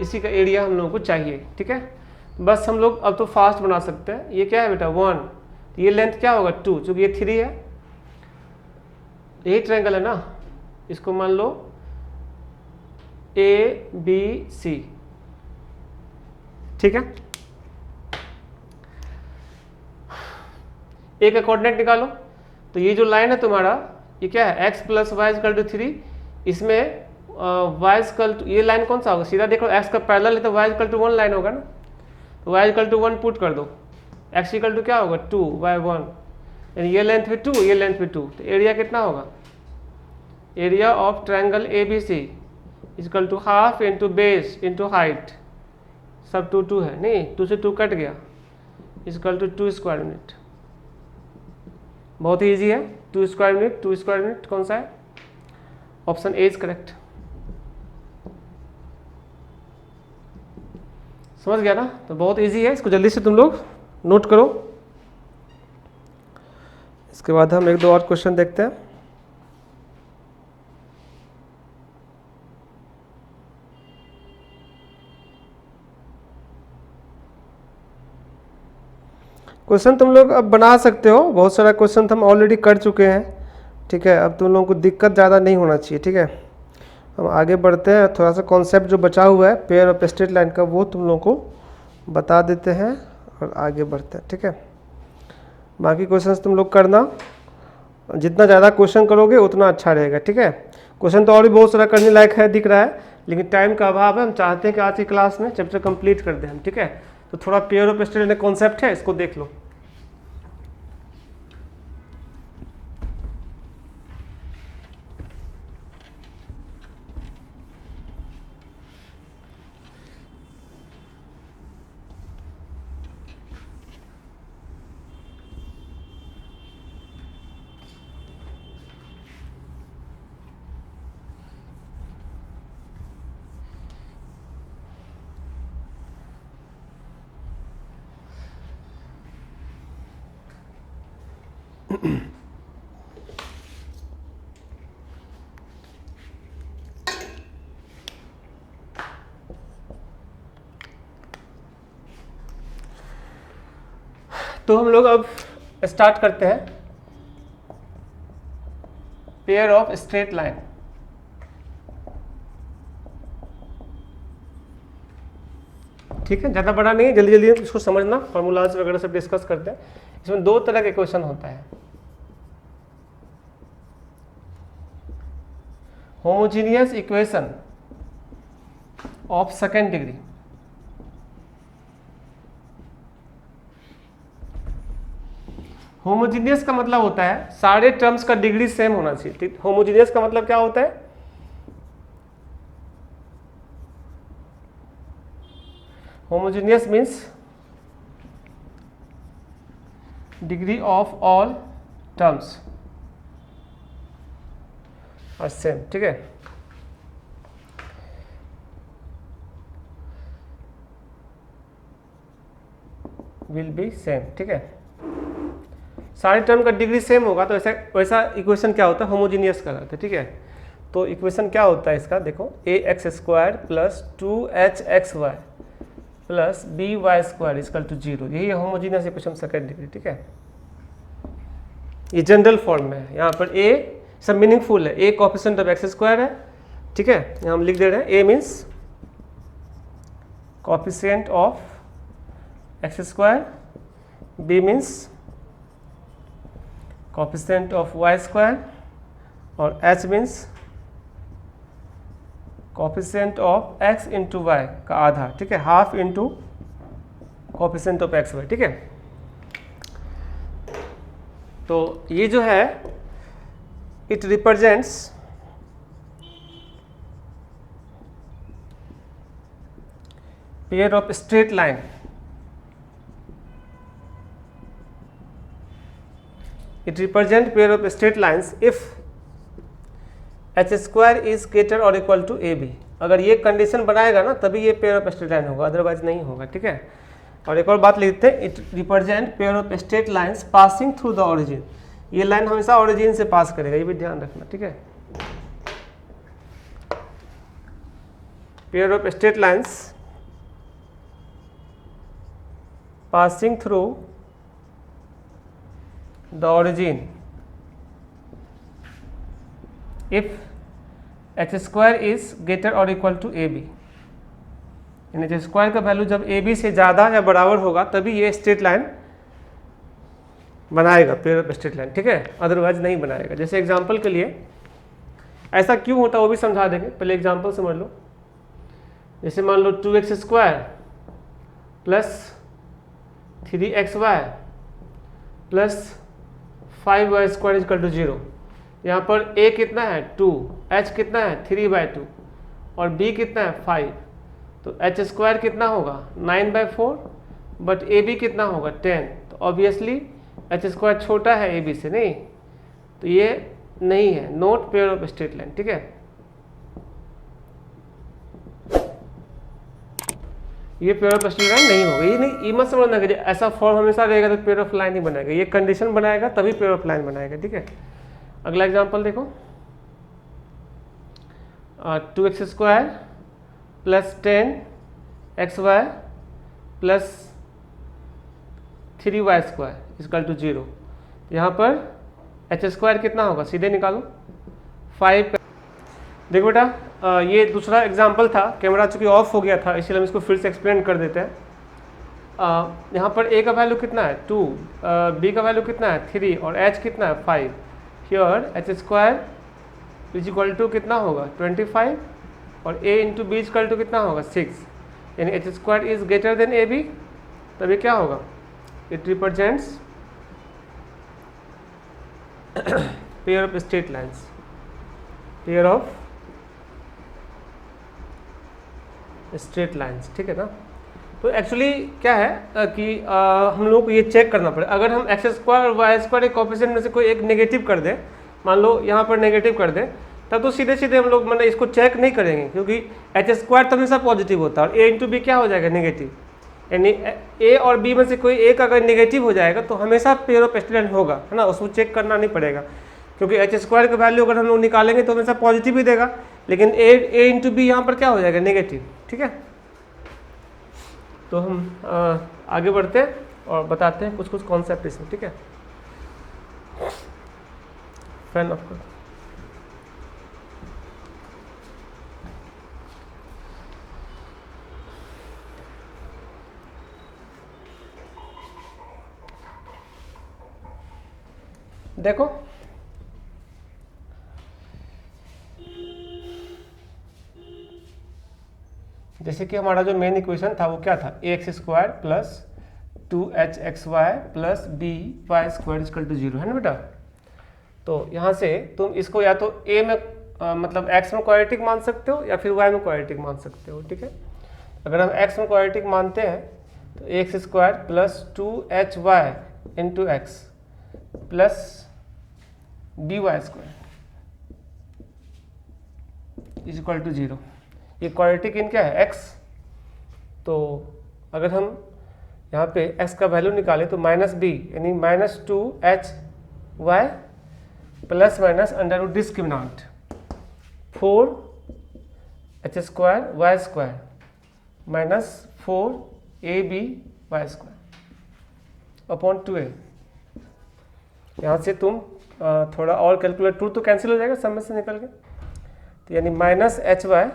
इसी का एरिया हम लोगों को चाहिए। ठीक है, बस हम लोग अब तो फास्ट बना सकते हैं। ये क्या है बेटा 1, तो ये लेंथ क्या होगा 2, चूंकि ये 3 है, यही ट्रायंगल है ना, इसको मान लो ABC, ठीक है। ए का कोऑर्डिनेट निकालो, तो ये जो लाइन है तुम्हारा ये क्या है, x plus y equal to 3, इसमें y इक्वल टू, ये लाइन कौन सा होगा, सीधा देखो x का पैरेलल है तो y इक्वल टू 1 लाइन होगा ना, तो y इक्वल टू 1 पुट कर दो, x इक्वल टू क्या होगा 2y1, यानी ये लेंथ भी 2, ये लेंथ भी 2, तो एरिया कितना होगा, area of triangle ABC equal to half into base into height, सब 2 2 है, नहीं 2 से 2 कट गया, इक्वल टू 2 स्क्वायर यूनिट। बहुत ही ईजी है, 2 स्क्वायर यूनिट, 2 स्क्वायर यूनिट कौन सा है, ऑप्शन ए इज करेक्ट। समझ गया ना, तो बहुत इजी है, इसको जल्दी से तुम लोग नोट करो। इसके बाद हम एक दो और क्वेश्चन देखते हैं। क्वेश्चन तुम लोग अब बना सकते हो, बहुत सारा क्वेश्चन हम ऑलरेडी कर चुके हैं। ठीक है, अब तुम लोगों को दिक्कत ज़्यादा नहीं होना चाहिए। ठीक है, हम आगे बढ़ते हैं, थोड़ा सा कॉन्सेप्ट जो बचा हुआ है पेयर ऑफ स्ट्रेट लाइन का वो तुम लोगों को बता देते हैं और आगे बढ़ते हैं। ठीक है, बाकी क्वेश्चंस तुम लोग करना, जितना ज़्यादा क्वेश्चन करोगे उतना अच्छा रहेगा। ठीक है, क्वेश्चन तो और भी बहुत सारा करने लायक है दिख रहा है, लेकिन टाइम का अभाव है, हम चाहते हैं कि आज की क्लास में चैप्टर कंप्लीट कर दें हम। ठीक है, तो थोड़ा pair of straight line concept है, इसको देख लो। तो हम लोग अब स्टार्ट करते हैं पेयर ऑफ स्ट्रेट लाइन। ठीक है, ज़्यादा बड़ा नहीं है, जल्दी जल्दी इसको समझना, फार्मूलाज वगैरह सब डिस्कस करते हैं। इसमें दो तरह के क्वेश्चन होता है, homogeneous equation of second degree, homogeneous का मतलब होता है सारे टर्म्स का डिग्री सेम होना चाहिए, ठीक। होमोजीनियस का मतलब क्या होता है? Homogeneous means degree of all terms are same, ठीक है। विल बी सेम, ठीक है। सारे टर्म का डिग्री सेम होगा तो वैसा इक्वेशन क्या होता है? होमोजीनियस कहलाता है, ठीक है। तो इक्वेशन क्या होता है इसका? देखो, a x square plus 2h(x)y plus by² equal to 0, यही है होमोजीनियस इक्वेशन सेकंड डिग्री, ठीक है। ये जनरल फॉर्म में है। यहाँ पर ए सब मीनिंगफुल है, a coefficient of x square है, ठीक है। यहाँ हम लिख दे रहे हैं a means coefficient of x square, b means coefficient of y square और h means coefficient of x into y का आधा, ठीक है, half into coefficient of x y, ठीक है। तो ये जो है it represents pair of straight line it represent pair of straight lines if h square is greater or equal to ab। अगर ये कंडीशन बनाएगा ना तभी ये पेयर ऑफ स्ट्रेट लाइन होगा, अदरवाइज नहीं होगा, ठीक है। और एक और बात लिखते हैं, it represent pair of straight lines passing through the origin. ये लाइन हमेशा ओरिजिन से पास करेगा, ये भी ध्यान रखना, ठीक है। Pair of straight lines passing through the origin if h square is greater or equal to ab, यानी h स्क्वायर का वैल्यू जब ab से ज़्यादा या बराबर होगा तभी ये स्ट्रेट लाइन बनाएगा, पेयर ऑफ स्ट्रेट लाइन, ठीक है, अदरवाइज नहीं बनाएगा। जैसे एग्जांपल के लिए ऐसा क्यों होता है वो भी समझा देंगे, पहले एग्जांपल समझ लो। जैसे मान लो 2x square plus 3xy plus 5y² equal to 0। यहाँ पर a कितना है 2, h कितना है 3/2 और b कितना है 5, तो h स्क्वायर कितना होगा 9/4, बट ab कितना होगा 10। तो ऑब्वियसली h स्क्वायर छोटा है ab से, नहीं, तो ये नहीं है, not pair of straight line, ठीक है। ये पेयर ऑफ स्ट्रेट लाइन नहीं होगा, ये नहीं, ये मत समझना कि ऐसा फॉर्म हमेशा रहेगा तो पेयर ऑफ लाइन ही बनाएगा, ये कंडीशन बनाएगा तभी पेयर ऑफ लाइन बनाएगा, ठीक है। अगला एग्जांपल देखो, 2x square plus 10xy plus 3y² equal to 0। यहाँ पर h स्क्वायर कितना होगा, सीधे निकालो 5। देखो बेटा, ये दूसरा एग्जाम्पल था, कैमरा चूँकि ऑफ हो गया था इसलिए हम इसको फिर से एक्सप्लेन कर देते हैं। यहाँ पर a का वैल्यू कितना है 2, b का वैल्यू कितना है 3 और h कितना है 5। Here h square is equal to कितना होगा 25 और a into b equal to कितना होगा 6, यानी h square is greater than ab, तभी क्या होगा, it represents pair of straight lines, pair of straight lines, ठीक है ना। तो एक्चुअली क्या है कि हम लोग को ये चेक करना पड़े, अगर हम एक्स स्क्वायर और वाई स्क्वायर एक कोएफिशिएंट में से कोई एक नेगेटिव कर दें, मान लो यहाँ पर नेगेटिव कर दें, तब तो सीधे सीधे हम लोग मतलब इसको चेक नहीं करेंगे, क्योंकि एच स्क्वायर तो हमेशा पॉजिटिव होता है और ए इंटू बी क्या हो जाएगा नेगेटिव, यानी ए और बी में से कोई एक अगर नेगेटिव हो जाएगा तो हमेशा पेयर ऑफ स्ट्रेट लाइन होगा, है ना, उसको चेक करना नहीं पड़ेगा, क्योंकि एच स्क्वायर का वैल्यू अगर हम लोग निकालेंगे तो हमेशा पॉजिटिव ही देगा, लेकिन ए इंटू बी यहाँ पर क्या हो जाएगा नेगेटिव, ठीक है। तो हम आगे बढ़ते हैं और बताते हैं कुछ कुछ कॉन्सेप्ट इसमें, ठीक है। फैन ऑफ कर, देखो जैसे कि हमारा जो मेन इक्वेशन था वो क्या था, a x square plus 2hxy plus by² equal to 0 है ना बेटा। तो यहाँ से तुम इसको या तो a में मतलब x में क्वाड्रेटिक मान सकते हो या फिर y में क्वाड्रेटिक मान सकते हो, ठीक है। अगर हम x में क्वाड्रेटिक मानते हैं तो x² plus 2hy into x plus by² is equal to 0। ये क्वाड्रेटिक इन क्या है x। तो अगर हम यहाँ पे x का वैल्यू निकालें तो -b यानी -2hy plus minus under root discriminant 4h² y² minus 4aby² upon 2a। यहाँ से तुम थोड़ा और कैलकुलेट 2 तो कैंसिल हो जाएगा सब में से निकल के, तो यानी -hy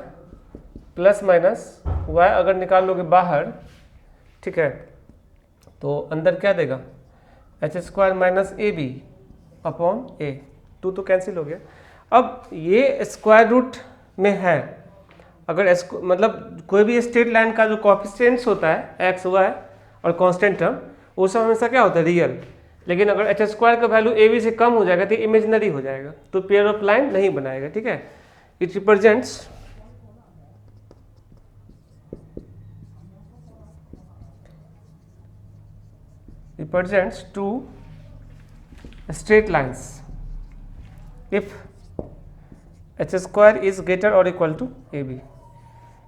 प्लस माइनस y अगर निकाल लोगे बाहर, ठीक है, तो अंदर क्या देगा h² minus ab upon a। 2 तो कैंसिल हो गया। अब ये स्क्वायर रूट में है, अगर मतलब कोई भी स्ट्रेट लाइन का जो कोएफिशिएंट्स होता है x y और कांस्टेंट टर्म वो सब हमेशा क्या होता है रियल, लेकिन अगर h² का वैल्यू ab से कम हो जाएगा तो इमेजिनरी हो जाएगा, तो पेयर ऑफ लाइन नहीं बनाएगा, ठीक है। It represents two straight lines if h² is greater or equal to ab।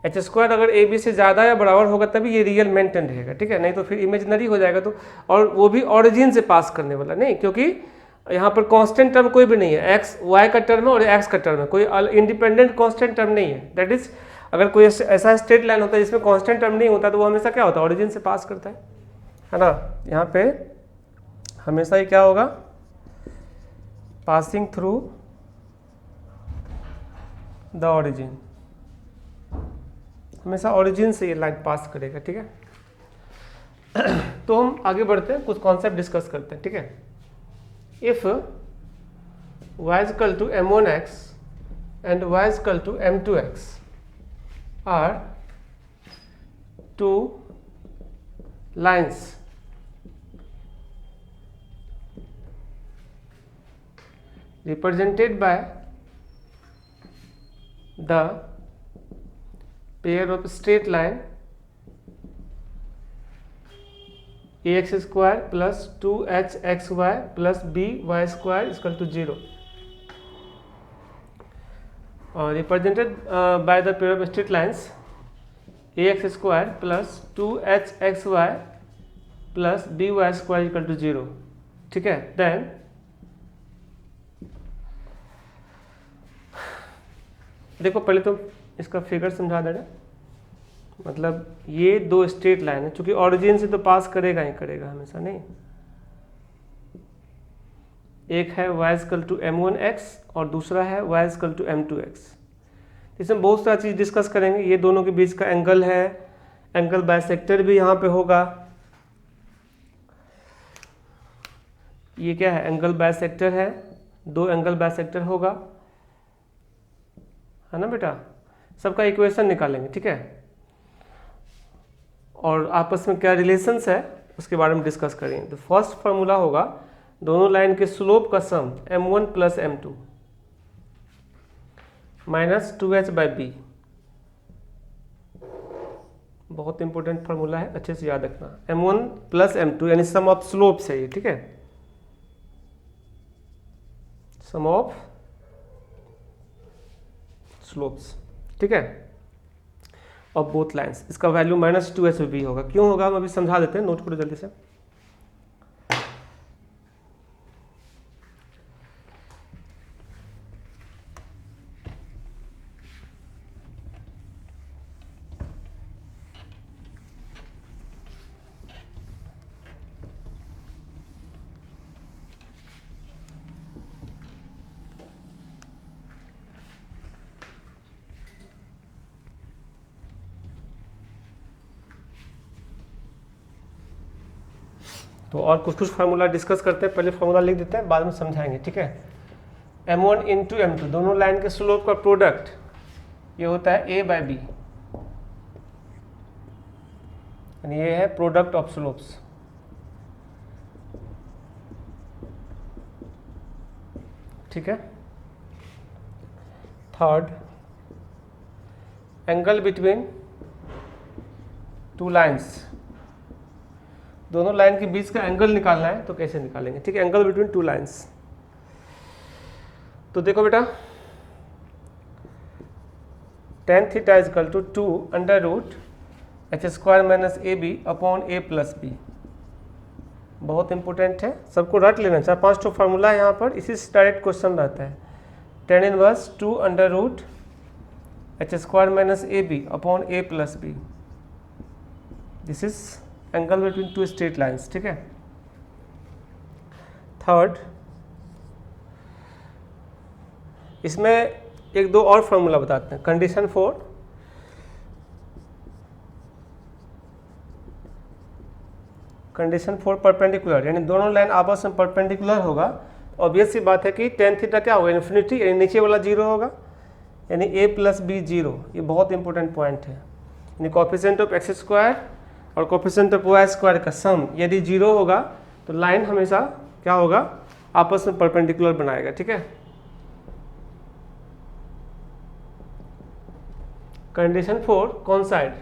h² अगर ab से ज़्यादा या बराबर होगा तभी ये रियल मेंटेन रहेगा, ठीक है, नहीं तो फिर इमेजिनरी हो जाएगा। तो और वो भी ऑरिजिन से पास करने वाला नहीं, क्योंकि यहाँ पर कांस्टेंट टर्म कोई भी नहीं है, x y का टर्म है और x का टर्म है, कोई इंडिपेंडेंट कांस्टेंट टर्म नहीं है। दैट इज अगर कोई ऐसा स्ट्रेट लाइन होता है जिसमें कांस्टेंट टर्म नहीं होता तो वो हमेशा क्या होता है ऑरिजिन से पास करता है ना। यहाँ पे हमेशा ही क्या होगा पासिंग थ्रू द ऑरिजिन, हमेशा ऑरिजिन से ये लाइन पास करेगा, ठीक है। तो हम आगे बढ़ते हैं, कुछ कॉन्सेप्ट डिस्कस करते हैं, ठीक है। If y is equal to m1x and y is equal to m2x are two lines represented by the pair of straight line ax² plus 2hxy plus by² is equal to 0 represented by the pair of straight lines ax² plus 2hxy plus by² is equal to 0, ठीक है। Then देखो पहले तो इसका figure समझा देना, मतलब ये दो स्ट्रेट लाइन है, चूंकि ऑरिजिन से तो पास करेगा ही करेगा हमेशा, नहीं। एक है y इक्वल टू m1x और दूसरा है y इक्वल टू m2x। इसमें बहुत सारी चीज़ डिस्कस करेंगे। ये दोनों के बीच का एंगल है, एंगल बाइसेक्टर भी यहाँ पे होगा। ये क्या है एंगल बाइसेक्टर है, दो एंगल बाइसेक्टर होगा, है ना बेटा। सबका इक्वेशन निकालेंगे, ठीक है, और आपस में क्या रिलेशंस है उसके बारे में डिस्कस करेंगे। तो फर्स्ट फार्मूला होगा दोनों लाइन के स्लोप का सम m1 plus m2 minus 2h/b। बहुत इंपॉर्टेंट फार्मूला है, अच्छे से याद रखना। m1 प्लस m2 यानी सम ऑफ स्लोप्स है ये, ठीक है, सम ऑफ स्लोप्स, ठीक है, और बोथ लाइंस। इसका वैल्यू -2h/b होगा। क्यों होगा हम अभी समझा देते हैं, नोट करो जल्दी से। तो और कुछ कुछ फार्मूला डिस्कस करते हैं। पहले फार्मूला लिख देते हैं, बाद में समझाएंगे, ठीक है। m1 इंटू m2 दोनों लाइन के स्लोप का प्रोडक्ट ये होता है a/b, यानी ये है प्रोडक्ट ऑफ स्लोप्स, ठीक है। Third, angle between two lines, दोनों लाइन के बीच का एंगल निकालना है तो कैसे निकालेंगे, ठीक है। एंगल बिटवीन टू लाइन्स, तो देखो बेटा, tan theta is equal to 2 under root h square minus a b upon a plus b. बहुत इंपॉर्टेंट है, सबको रट लेना। 4-5 तो फार्मूला है यहाँ पर, इसी से डायरेक्ट क्वेश्चन रहता है। tan inverse 2 under root h square minus a b upon a plus b, this is angle between two straight lines, ठीक है। थर्ड, इसमें एक दो और फार्मूला बताते हैं। कंडीशन फॉर परपेंडिकुलर, यानी दोनों लाइन आपस में परपेंडिकुलर होगा, ऑब्वियस सी बात है कि tan थीटा क्या होगा, इन्फिनिटी, यानी नीचे वाला जीरो होगा, यानी a प्लस बी जीरो। ये बहुत इंपॉर्टेंट पॉइंट है, यानी कोफिशिएंट ऑफ एक्स स्क्वायर और कोफिशिएंट ऑफ वाई स्क्वायर का सम यदि जीरो होगा तो लाइन हमेशा क्या होगा, आपस में परपेंडिकुलर बनाएगा, ठीक है। कंडीशन फॉर कौन साइड,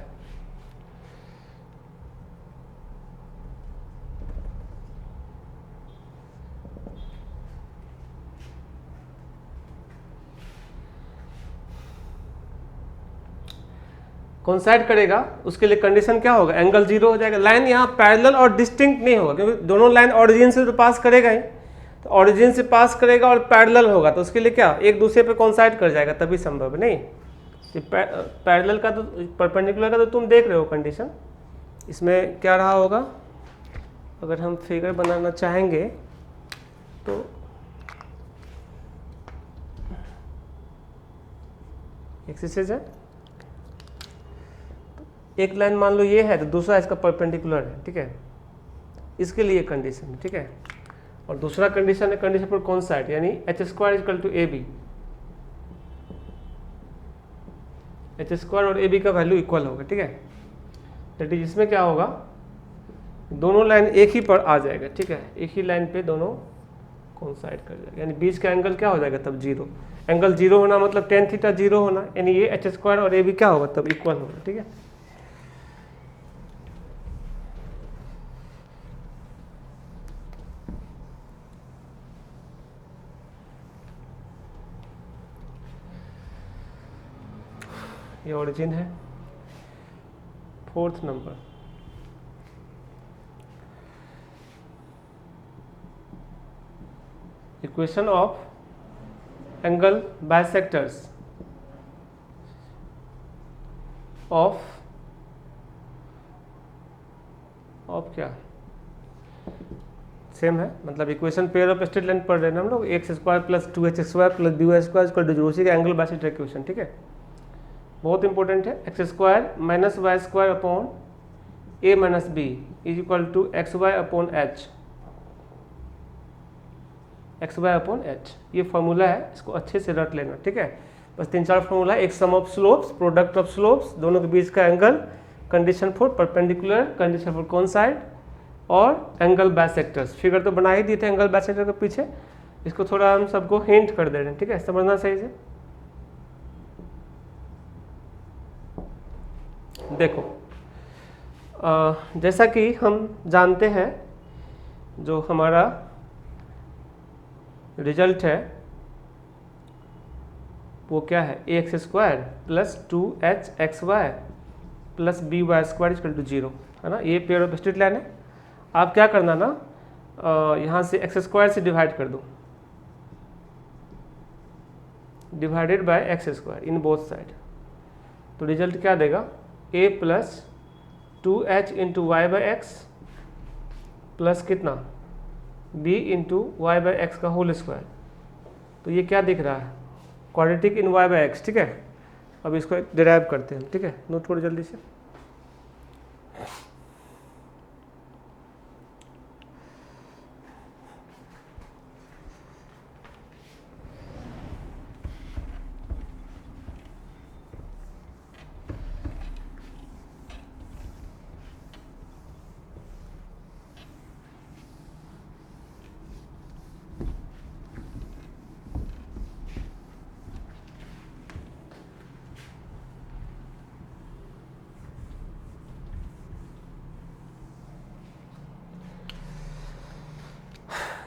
कोइंसाइड करेगा, उसके लिए कंडीशन क्या होगा, एंगल जीरो हो जाएगा। लाइन यहाँ पैरेलल और डिस्टिंक्ट नहीं होगा, क्योंकि दोनों लाइन ऑरिजिन से तो पास करेगा ही, तो ऑरिजिन से पास करेगा और पैरेलल होगा, तो उसके लिए क्या, एक दूसरे पे कोइंसाइड कर जाएगा, तभी संभव है। नहीं, पैरेलल का तो, परपेंडिकुलर का तो तुम देख रहे हो कंडीशन, इसमें क्या रहा होगा। अगर हम फिगर बनाना चाहेंगे तो एक्सिस है, एक लाइन मान लो ये है तो दूसरा इसका परपेंडिकुलर है, ठीक है। इसके लिए कंडीशन है, ठीक है। और दूसरा कंडीशन है कंडीशन फॉर कौन साइड, यानी h square is equal to a b, h square और ए बी का वैल्यू इक्वल होगा, ठीक है। दैट इज, इसमें क्या होगा, दोनों लाइन एक ही पर आ जाएगा, ठीक है। एक ही लाइन पे दोनों कोइंसाइड कर जाएगा, यानी बीच का एंगल क्या हो जाएगा तब जीरो। एंगल जीरो होना मतलब tan थीटा जीरो होना, यानी ये एच स्क्वायर और ए बी क्या होगा तब इक्वल होगा, ठीक है। ये ओरिजिन है। Fourth number, equation of angle bisectors of क्या, सेम है, मतलब equation pair of straight line पढ़ रहे हैं हम लोग, x square plus 2h square plus b y square equal to zero, उसी का एंगल बाइसेक्टर इक्वेशन, ठीक है। बहुत इंपॉर्टेंट है। X square minus y square upon a minus b is equal to x y upon h, x y upon h, ये formula है, इसको अच्छे से रट लेना, ठीक है। बस 3-4 फॉर्मूला, एक sum of slopes, product of slopes, दोनों के बीच का angle, condition for perpendicular, condition for coincide और एंगल बाइसेक्टर्स। फिगर तो बना ही दिए थे एंगल बाइसेक्टर के पीछे, इसको थोड़ा हम सबको हिंट कर दे रहे हैं, ठीक है, समझना सही से। देखो, जैसा कि हम जानते हैं, जो हमारा रिजल्ट है वो क्या है, a x square plus 2h x y plus b y square equal to zero, है ना। ये पेयर ऑफ स्ट्रेट लाइन है। आप क्या करना ना, यहाँ से एक्स स्क्वायर से डिवाइड कर दो, divided by x square in both side, तो रिजल्ट क्या देगा, a plus 2h into y by x plus कितना b into y by x का होल स्क्वायर। तो ये क्या दिख रहा है, quadratic in y by x, ठीक है। अब इसको डिराइव करते हैं, ठीक है, नोट करो जल्दी से।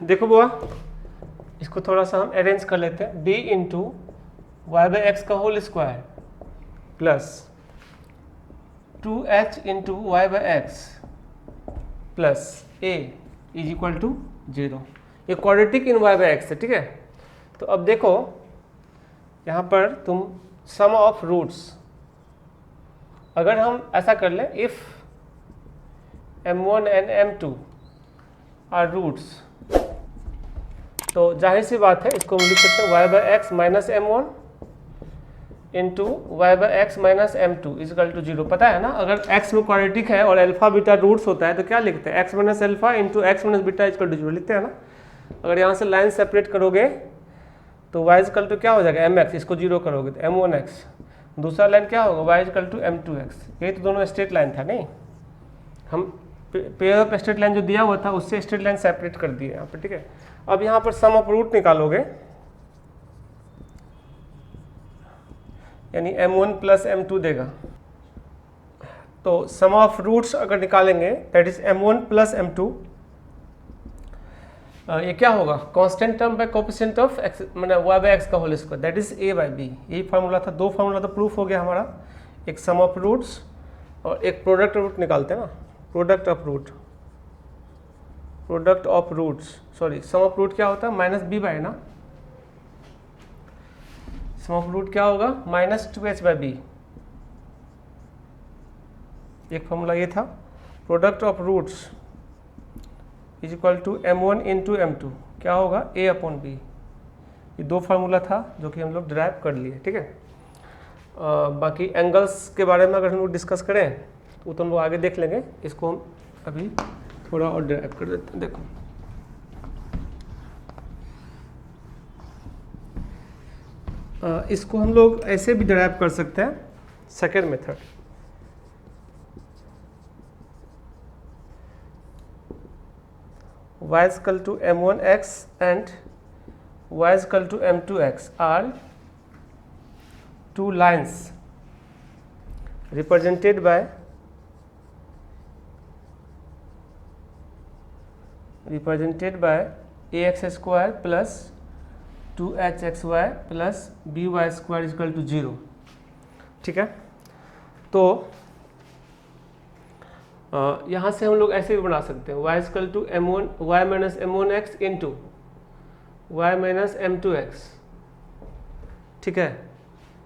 देखो बुआ, इसको थोड़ा सा हम अरेंज कर लेते हैं। b into y by x का whole square plus 2h into y by x plus a is equal to 0। ये quadratic in y by x है, ठीक है। तो अब देखो यहाँ पर तुम सम ऑफ रूट्स, अगर हम ऐसा कर लें, if m1 and m2 are roots, तो जाहिर सी बात है इसको हम लिख सकते हैं y by x minus m1 into y by x minus m2 is equal to 0। पता है ना, अगर x में क्वाड्रेटिक है और अल्फा बीटा रूट्स होता है तो क्या लिखते हैं, x minus alpha into x minus beta is equal to 0 लिखते हैं ना। अगर यहाँ से लाइन सेपरेट करोगे तो y इजकल टू क्या हो जाएगा mx, इसको 0 करोगे तो m1x, दूसरा लाइन क्या होगा y इजकल टू m2x। यही तो दोनों स्ट्रेट लाइन था, नहीं हम पेयर ऑफ स्ट्रेट लाइन जो दिया हुआ था उससे स्ट्रेट लाइन सेपरेट कर दिए यहाँ पर, ठीक है। अब यहाँ पर सम ऑफ रूट निकालोगे, यानी m1 प्लस m2 देगा। तो सम ऑफ रूट्स अगर निकालेंगे that is m1 plus m2, ये क्या होगा, constant term by coefficient of x मतलब y बाय x का होल स्क्वायर that is a by b। यही फार्मूला था, दो फार्मूला तो प्रूफ हो गया हमारा, एक सम ऑफ रूट्स और एक प्रोडक्ट रूट निकालते हैं ना, product of roots sorry sum of root क्या होता है माइनस बी बाय ना, सम ऑफ रूट क्या होगा माइनस 2h बाय बी, एक फॉर्मूला ये था। Product of roots is equal to m1 into m2 क्या होगा a अपॉन b। ये दो फार्मूला था जो कि हम लोग ड्राइव कर लिए, ठीक है। बाकी एंगल्स के बारे में अगर हम लोग डिस्कस करें तो हम लोग आगे देख लेंगे, इसको हम अभी थोड़ा और ड्राइव कर देते हैं। देखो इसको हम लोग ऐसे भी ड्राइव कर सकते हैं, second method. y is equal to m1x and y is equal to m2x are two lines represented by ax square plus 2hxy plus by square is equal to 0, ठीक है। तो यहाँ से हम लोग ऐसे भी बना सकते हैं, y is equal to y minus m1x into y minus m2x, ठीक है,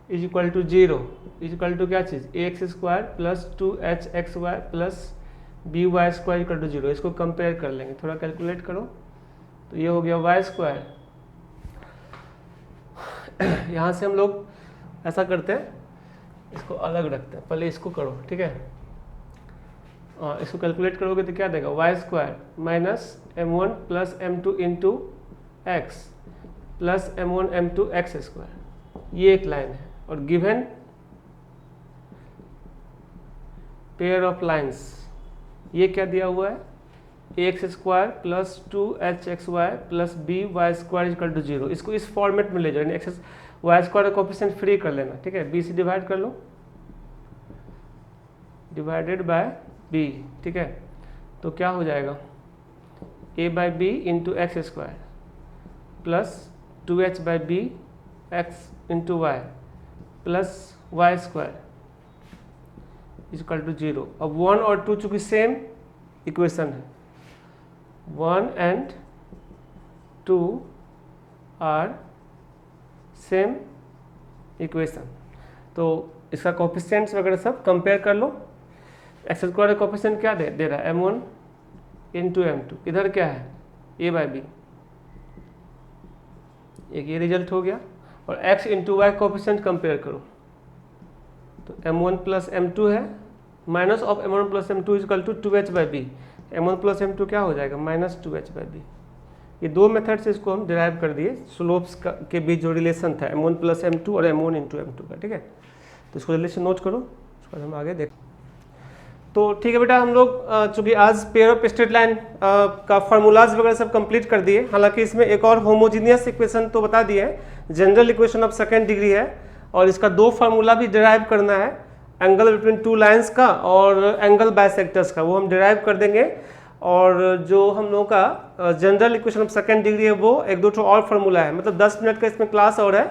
is equal to 0, is equal to क्या चीज़ ax square plus 2hxy plus by square equal to 0। इसको कंपेयर कर लेंगे, थोड़ा कैलकुलेट करो, तो ये हो गया y स्क्वायर। यहाँ से हम लोग ऐसा करते हैं, इसको अलग रखते हैं, पहले इसको करो, ठीक है। इसको कैलकुलेट करोगे तो क्या देगा y square minus m1 plus m2 into x plus m1 m2 x square, ये एक लाइन है। और गिवन पेयर ऑफ लाइंस, ये क्या दिया हुआ है ax square plus 2hxy plus by square equal to 0। इसको इस फॉर्मेट में ले जाओ, यानी एक्स वाई स्क्वायर का कोएफिशिएंट फ्री कर लेना, ठीक है। b से डिवाइड कर लो, डिवाइडेड बाय b, ठीक है। तो क्या हो जाएगा a by b into x square plus 2h by b x into y plus y square equal to 0। अब 1 और 2 चूंकि सेम इक्वेशन है, 1 एंड 2 आर सेम इक्वेशन, तो इसका कोएफिशिएंट्स वगैरह सब कंपेयर कर लो। एक्स स्क्वायर का कोएफिशिएंट क्या दे रहा है m1 इंटू m2, इधर क्या है a बाई बी, एक ये रिजल्ट हो गया। और x into y coefficient compare करो तो m1 प्लस m2 है, minus of m1 plus m2 is equal to 2h by b, m1 plus m2 क्या हो जाएगा माइनस 2h बाई बी। ये दो मेथड से इसको हम डिराइव कर दिए, स्लोप्स के बीच जो रिलेशन था m1 प्लस m2 और m1 इंटू m2 का, ठीक है। तो इसको रिलेशन नोट करो, उसको हम आगे देखें। तो ठीक है बेटा, हम लोग चूँकि आज पेयर ऑफ स्ट्रेट लाइन का फार्मूलाज वगैरह सब कंप्लीट कर दिए। हालांकि इसमें एक और होमोजीनियस इक्वेशन तो बता दिए हैं, general equation of second degree है, और इसका दो फार्मूला भी डिराइव करना है, एंगल बिटवीन टू लाइंस का और एंगल बाइसेक्टर्स का, वो हम डिराइव कर देंगे। और जो हम लोगों का general equation of second degree है वो 1-2 ठो और फार्मूला है, मतलब 10 मिनट का इसमें क्लास और है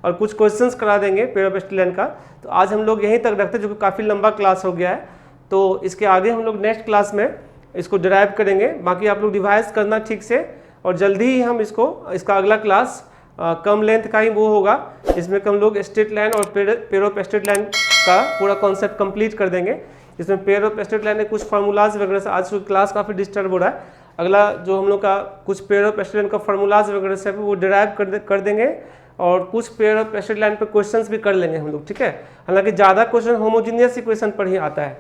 और कुछ क्वेश्चंस करा देंगे पेयर ऑफ स्ट्रेट लाइन का। तो आज हम लोग यहीं तक रखते हैं जो कि काफ़ी लंबा क्लास हो गया है। तो इसके आगे हम लोग नेक्स्ट क्लास में इसको डिराइव करेंगे। बाकी आप लोग रिवाइज करना ठीक से, और जल्दी ही हम इसका अगला क्लास कम लेंथ का ही वो होगा, इसमें हम लोग स्ट्रेट लाइन और पेयर ऑफ स्ट्रेट लाइन का पूरा कॉन्सेप्ट कंप्लीट कर देंगे। इसमें पेयर ऑफ स्ट्रेट लाइन के कुछ फार्मूलाज वगैरह से आज क्लास काफ़ी डिस्टर्ब हो रहा है। अगला जो हम लोग का कुछ पेयर ऑफ स्ट्रेट लाइन का फार्मूलाज वगैरह से वो डिराइव कर देंगे, और कुछ पेयर ऑफ स्ट्रेट लाइन पे क्वेश्चंस भी कर लेंगे हम लोग, ठीक है। हालांकि ज़्यादा क्वेश्चन होमोजीनियस इक्वेशन पर ही आता है,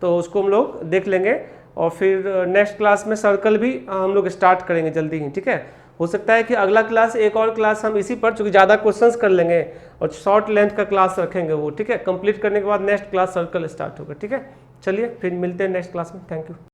तो उसको हम लोग देख लेंगे। और फिर नेक्स्ट क्लास में सर्कल भी हम लोग स्टार्ट करेंगे जल्दी ही, ठीक है। हो सकता है कि अगला क्लास एक और क्लास हम इसी पर, चूँकि ज़्यादा क्वेश्चंस कर लेंगे और शॉर्ट लेंथ का क्लास रखेंगे वो, ठीक है। कंप्लीट करने के बाद नेक्स्ट क्लास सर्कल स्टार्ट होगा, ठीक है। चलिए फिर मिलते हैं नेक्स्ट क्लास में। Thank you.